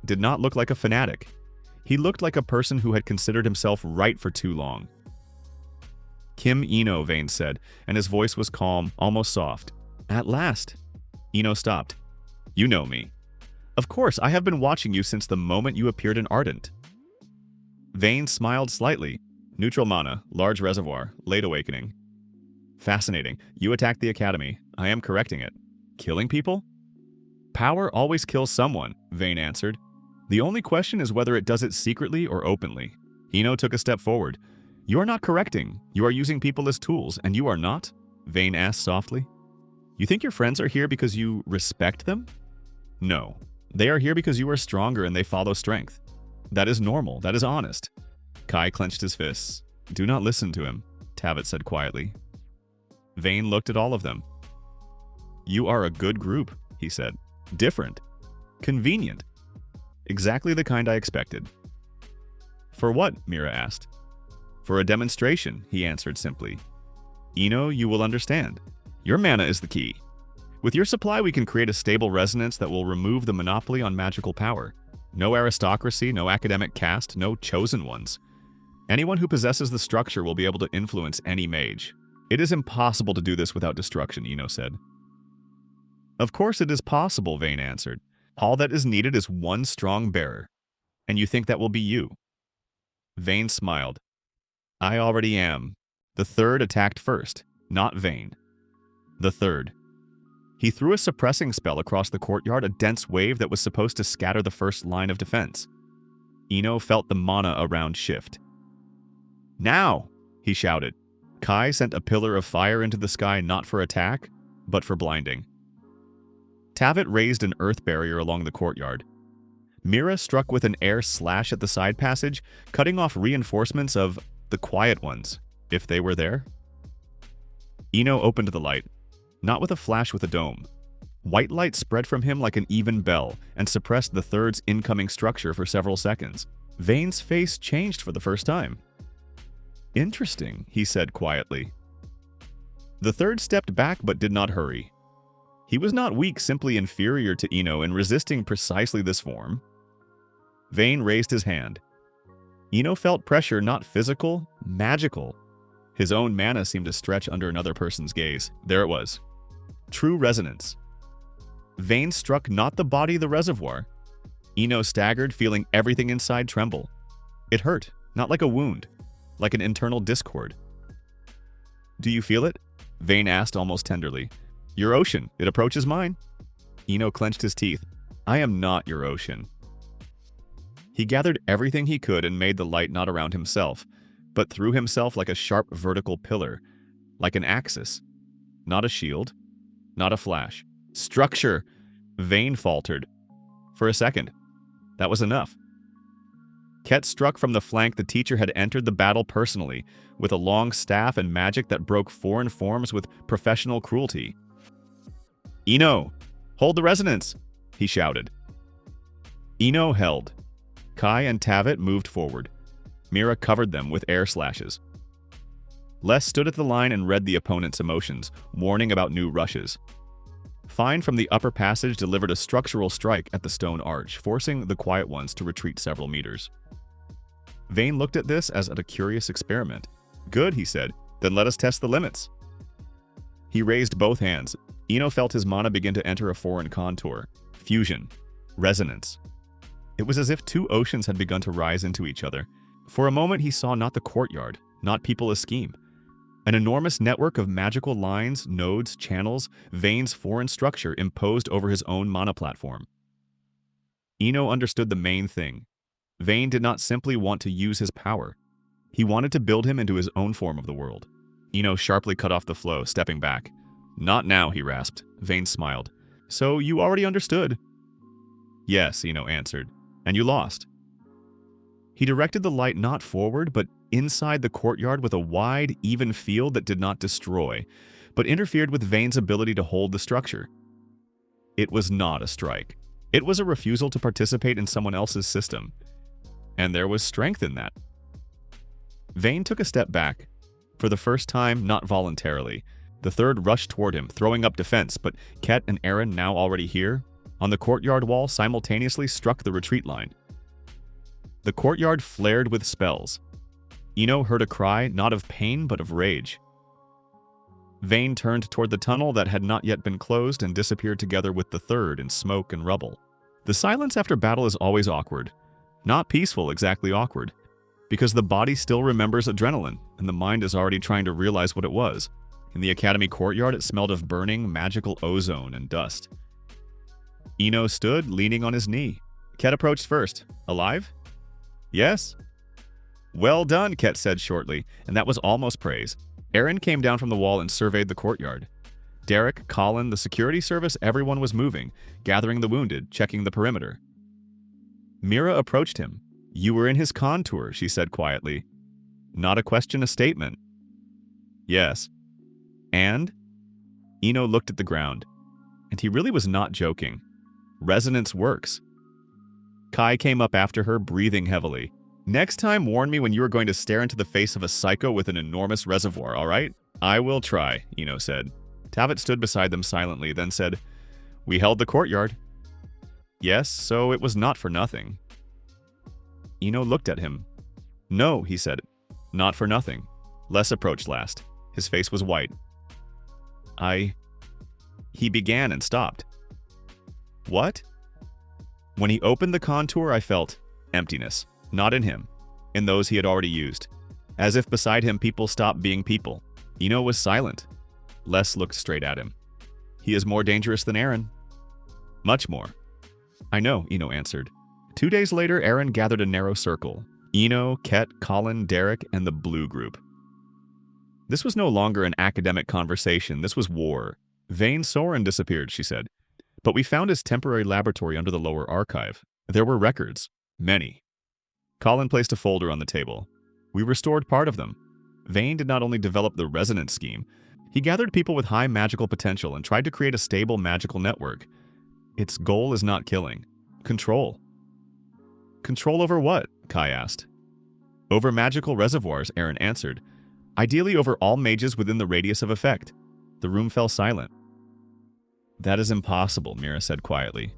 did not look like a fanatic. He looked like a person who had considered himself right for too long. Kim Ino, Vane said, and his voice was calm, almost soft. At last. Ino stopped. You know me. Of course, I have been watching you since the moment you appeared in Ardent. Vane smiled slightly. Neutral mana, large reservoir, late awakening. Fascinating. You attacked the Academy. I am correcting it. Killing people? Power always kills someone, Vane answered. The only question is whether it does it secretly or openly. Ino took a step forward. You are not correcting. You are using people as tools, and you are not? Vane asked softly. You think your friends are here because you respect them? No. They are here because you are stronger and they follow strength. That is normal. That is honest. Kai clenched his fists. Do not listen to him, Tavit said quietly. Vane looked at all of them. You are a good group, he said. Different. Convenient. Exactly the kind I expected. For what? Mira asked. For a demonstration, he answered simply. Ino, you will understand. Your mana is the key. With your supply, we can create a stable resonance that will remove the monopoly on magical power. No aristocracy, no academic caste, no chosen ones. Anyone who possesses the structure will be able to influence any mage. It is impossible to do this without destruction, Ino said. Of course it is possible, Vane answered. All that is needed is one strong bearer. And you think that will be you? Vane smiled. I already am. The third attacked first, not Vane. The third. He threw a suppressing spell across the courtyard, a dense wave that was supposed to scatter the first line of defense. Ino felt the mana around shift. Now! He shouted. Kai sent a pillar of fire into the sky not for attack, but for blinding. Tavit raised an earth barrier along the courtyard. Mira struck with an air slash at the side passage, cutting off reinforcements of the quiet ones, if they were there. Ino opened the light, not with a flash with a dome. White light spread from him like an even bell and suppressed the third's incoming structure for several seconds. Vane's face changed for the first time. Interesting, he said quietly. The third stepped back but did not hurry. He was not weak, simply inferior to Ino in resisting precisely this form. Vane raised his hand. Ino felt pressure not physical, magical. His own mana seemed to stretch under another person's gaze. There it was. True resonance. Vane struck not the body, the reservoir. Ino staggered, feeling everything inside tremble. It hurt, not like a wound, like an internal discord. Do you feel it? Vane asked almost tenderly. Your ocean, it approaches mine. Ino clenched his teeth. I am not your ocean. He gathered everything he could and made the light not around himself, but through himself like a sharp vertical pillar, like an axis. Not a shield, not a flash. Structure! Vane faltered. For a second. That was enough. Ket struck from the flank. The teacher had entered the battle personally, with a long staff and magic that broke foreign forms with professional cruelty. Ino! Hold the resonance! He shouted. Ino held. Kai and Tavit moved forward. Mira covered them with air slashes. Les stood at the line and read the opponent's emotions, warning about new rushes. Fine from the upper passage delivered a structural strike at the stone arch, forcing the quiet ones to retreat several meters. Vane looked at this as at a curious experiment. Good, he said. Then let us test the limits. He raised both hands. Ino felt his mana begin to enter a foreign contour. Fusion. Resonance. It was as if two oceans had begun to rise into each other. For a moment he saw not the courtyard, not people as scheme. An enormous network of magical lines, nodes, channels, Vane's foreign structure imposed over his own mana platform. Ino understood the main thing. Vane did not simply want to use his power. He wanted to build him into his own form of the world. Ino sharply cut off the flow, stepping back. Not now, he rasped. Vane smiled. So you already understood? Yes, Ino answered. And you lost. He directed the light not forward, but inside the courtyard with a wide, even field that did not destroy, but interfered with Vane's ability to hold the structure. It was not a strike. It was a refusal to participate in someone else's system, and there was strength in that. Vane took a step back. For the first time, not voluntarily. The third rushed toward him, throwing up defense, but Ket and Aaron, now already here, on the courtyard wall, simultaneously struck the retreat line. The courtyard flared with spells. Ino heard a cry, not of pain, but of rage. Vane turned toward the tunnel that had not yet been closed and disappeared together with the third in smoke and rubble. The silence after battle is always awkward. Not peaceful, exactly awkward. Because the body still remembers adrenaline, and the mind is already trying to realize what it was. In the academy courtyard, it smelled of burning, magical ozone and dust. Ino stood, leaning on his knee. Ket approached first. Alive? Yes. Well done, Ket said shortly, and that was almost praise. Aaron came down from the wall and surveyed the courtyard. Derek, Colin, the security service, everyone was moving, gathering the wounded, checking the perimeter. Mira approached him. You were in his contour, she said quietly. Not a question, a statement. Yes. And? Ino looked at the ground. And he really was not joking. Resonance works. Kai came up after her, breathing heavily. Next time, warn me when you are going to stare into the face of a psycho with an enormous reservoir, all right? I will try, Ino said. Tavet stood beside them silently, then said, We held the courtyard. Yes, so it was not for nothing. Ino looked at him. No, he said. Not for nothing. Les approached last. His face was white. He began and stopped. What? When he opened the contour, I felt emptiness. Not in him. In those he had already used. As if beside him people stopped being people. Ino was silent. Les looked straight at him. He is more dangerous than Aaron. Much more. I know, Ino answered. 2 days later, Aaron gathered a narrow circle. Ino, Ket, Colin, Derek, and the Blue Group. This was no longer an academic conversation. This was war. Vane Soren disappeared, she said. But we found his temporary laboratory under the lower archive. There were records. Many. Colin placed a folder on the table. We restored part of them. Vane did not only develop the resonance scheme, he gathered people with high magical potential and tried to create a stable magical network. Its goal is not killing. Control. Control over what? Kai asked. Over magical reservoirs, Aaron answered. Ideally over all mages within the radius of effect. The room fell silent. That is impossible, Mira said quietly.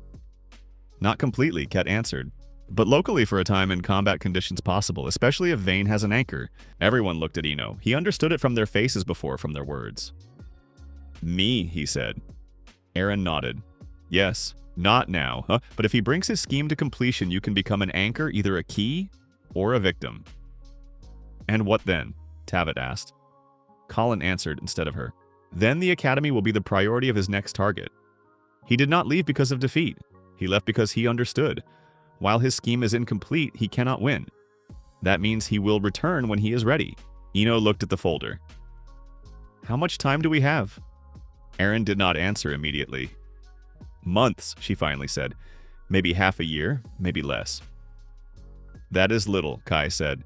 Not completely, Ket answered. But locally for a time in combat conditions possible, especially if Vane has an anchor. Everyone looked at Ino. He understood it from their faces before from their words. Me, he said. Aaron nodded. Yes, not now, huh? But if he brings his scheme to completion, you can become an anchor, either a key or a victim. And what then? Tavet asked. Colin answered instead of her. Then the academy will be the priority of his next target. He did not leave because of defeat. He left because he understood. While his scheme is incomplete, he cannot win. That means he will return when he is ready. Ino looked at the folder. How much time do we have? Aaron did not answer immediately. Months, she finally said. Maybe half a year, maybe less. That is little, Kai said.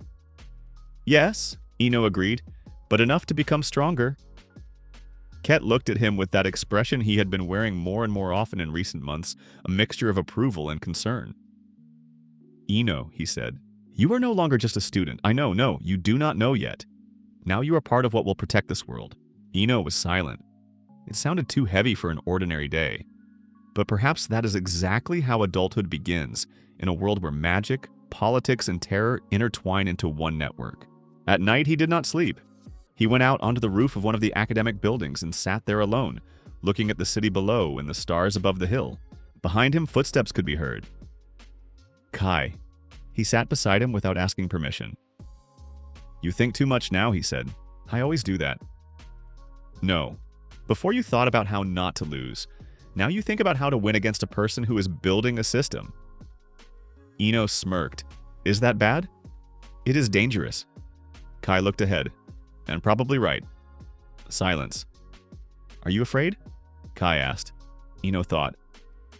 Yes, Ino agreed, but enough to become stronger. Ket looked at him with that expression he had been wearing more and more often in recent months, a mixture of approval and concern. Ino, he said, you are no longer just a student. I know, no, you do not know yet. Now you are part of what will protect this world. Ino was silent. It sounded too heavy for an ordinary day. But perhaps that is exactly how adulthood begins, in a world where magic, politics, and terror intertwine into one network. At night, he did not sleep. He went out onto the roof of one of the academic buildings and sat there alone, looking at the city below and the stars above the hill. Behind him, footsteps could be heard. Kai. He sat beside him without asking permission. You think too much now, he said. I always do that. No. Before you thought about how not to lose. Now you think about how to win against a person who is building a system. Ino smirked. Is that bad? It is dangerous. Kai looked ahead. And probably right. Silence. Are you afraid? Kai asked. Ino thought.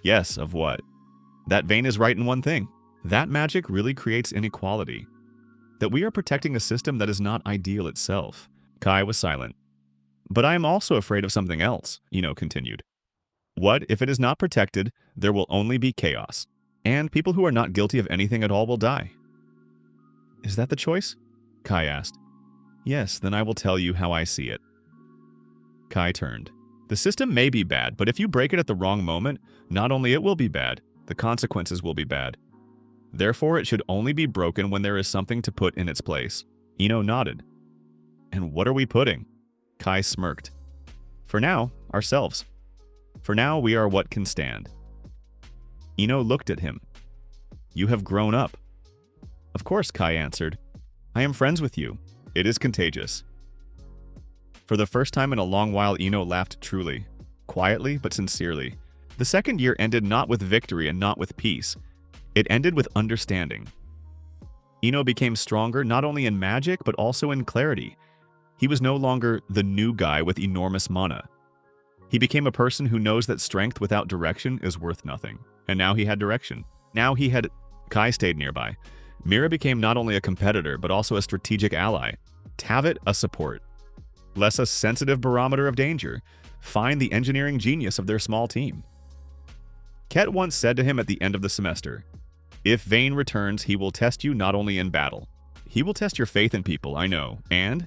Yes, of what? That Vane is right in one thing. That magic really creates inequality. That we are protecting a system that is not ideal itself. Kai was silent. But I am also afraid of something else, Ino continued. What if it is not protected? There will only be chaos, and people who are not guilty of anything at all will die. Is that the choice? Kai asked. Yes, then I will tell you how I see it. Kai turned. The system may be bad, but if you break it at the wrong moment, not only it will be bad, the consequences will be bad. Therefore, it should only be broken when there is something to put in its place. Ino nodded. And what are we putting? Kai smirked. For now, ourselves. For now, we are what can stand. Ino looked at him. You have grown up. Of course, Kai answered. I am friends with you. It is contagious. For the first time in a long while, Ino laughed truly, quietly but sincerely. The second year ended not with victory and not with peace. It ended with understanding. Ino became stronger not only in magic but also in clarity. He was no longer the new guy with enormous mana. He became a person who knows that strength without direction is worth nothing. And now he had direction. Kai stayed nearby. Mira became not only a competitor but also a strategic ally. Tavit a support. Less a sensitive barometer of danger. Find the engineering genius of their small team. Ket once said to him at the end of the semester, if Vayne returns, he will test you not only in battle. He will test your faith in people, I know, and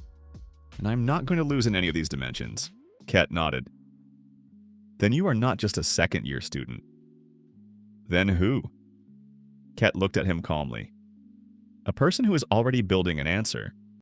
I'm not going to lose in any of these dimensions. Ket nodded. Then you are not just a second-year student. Then who? Ket looked at him calmly. A person who is already building an answer.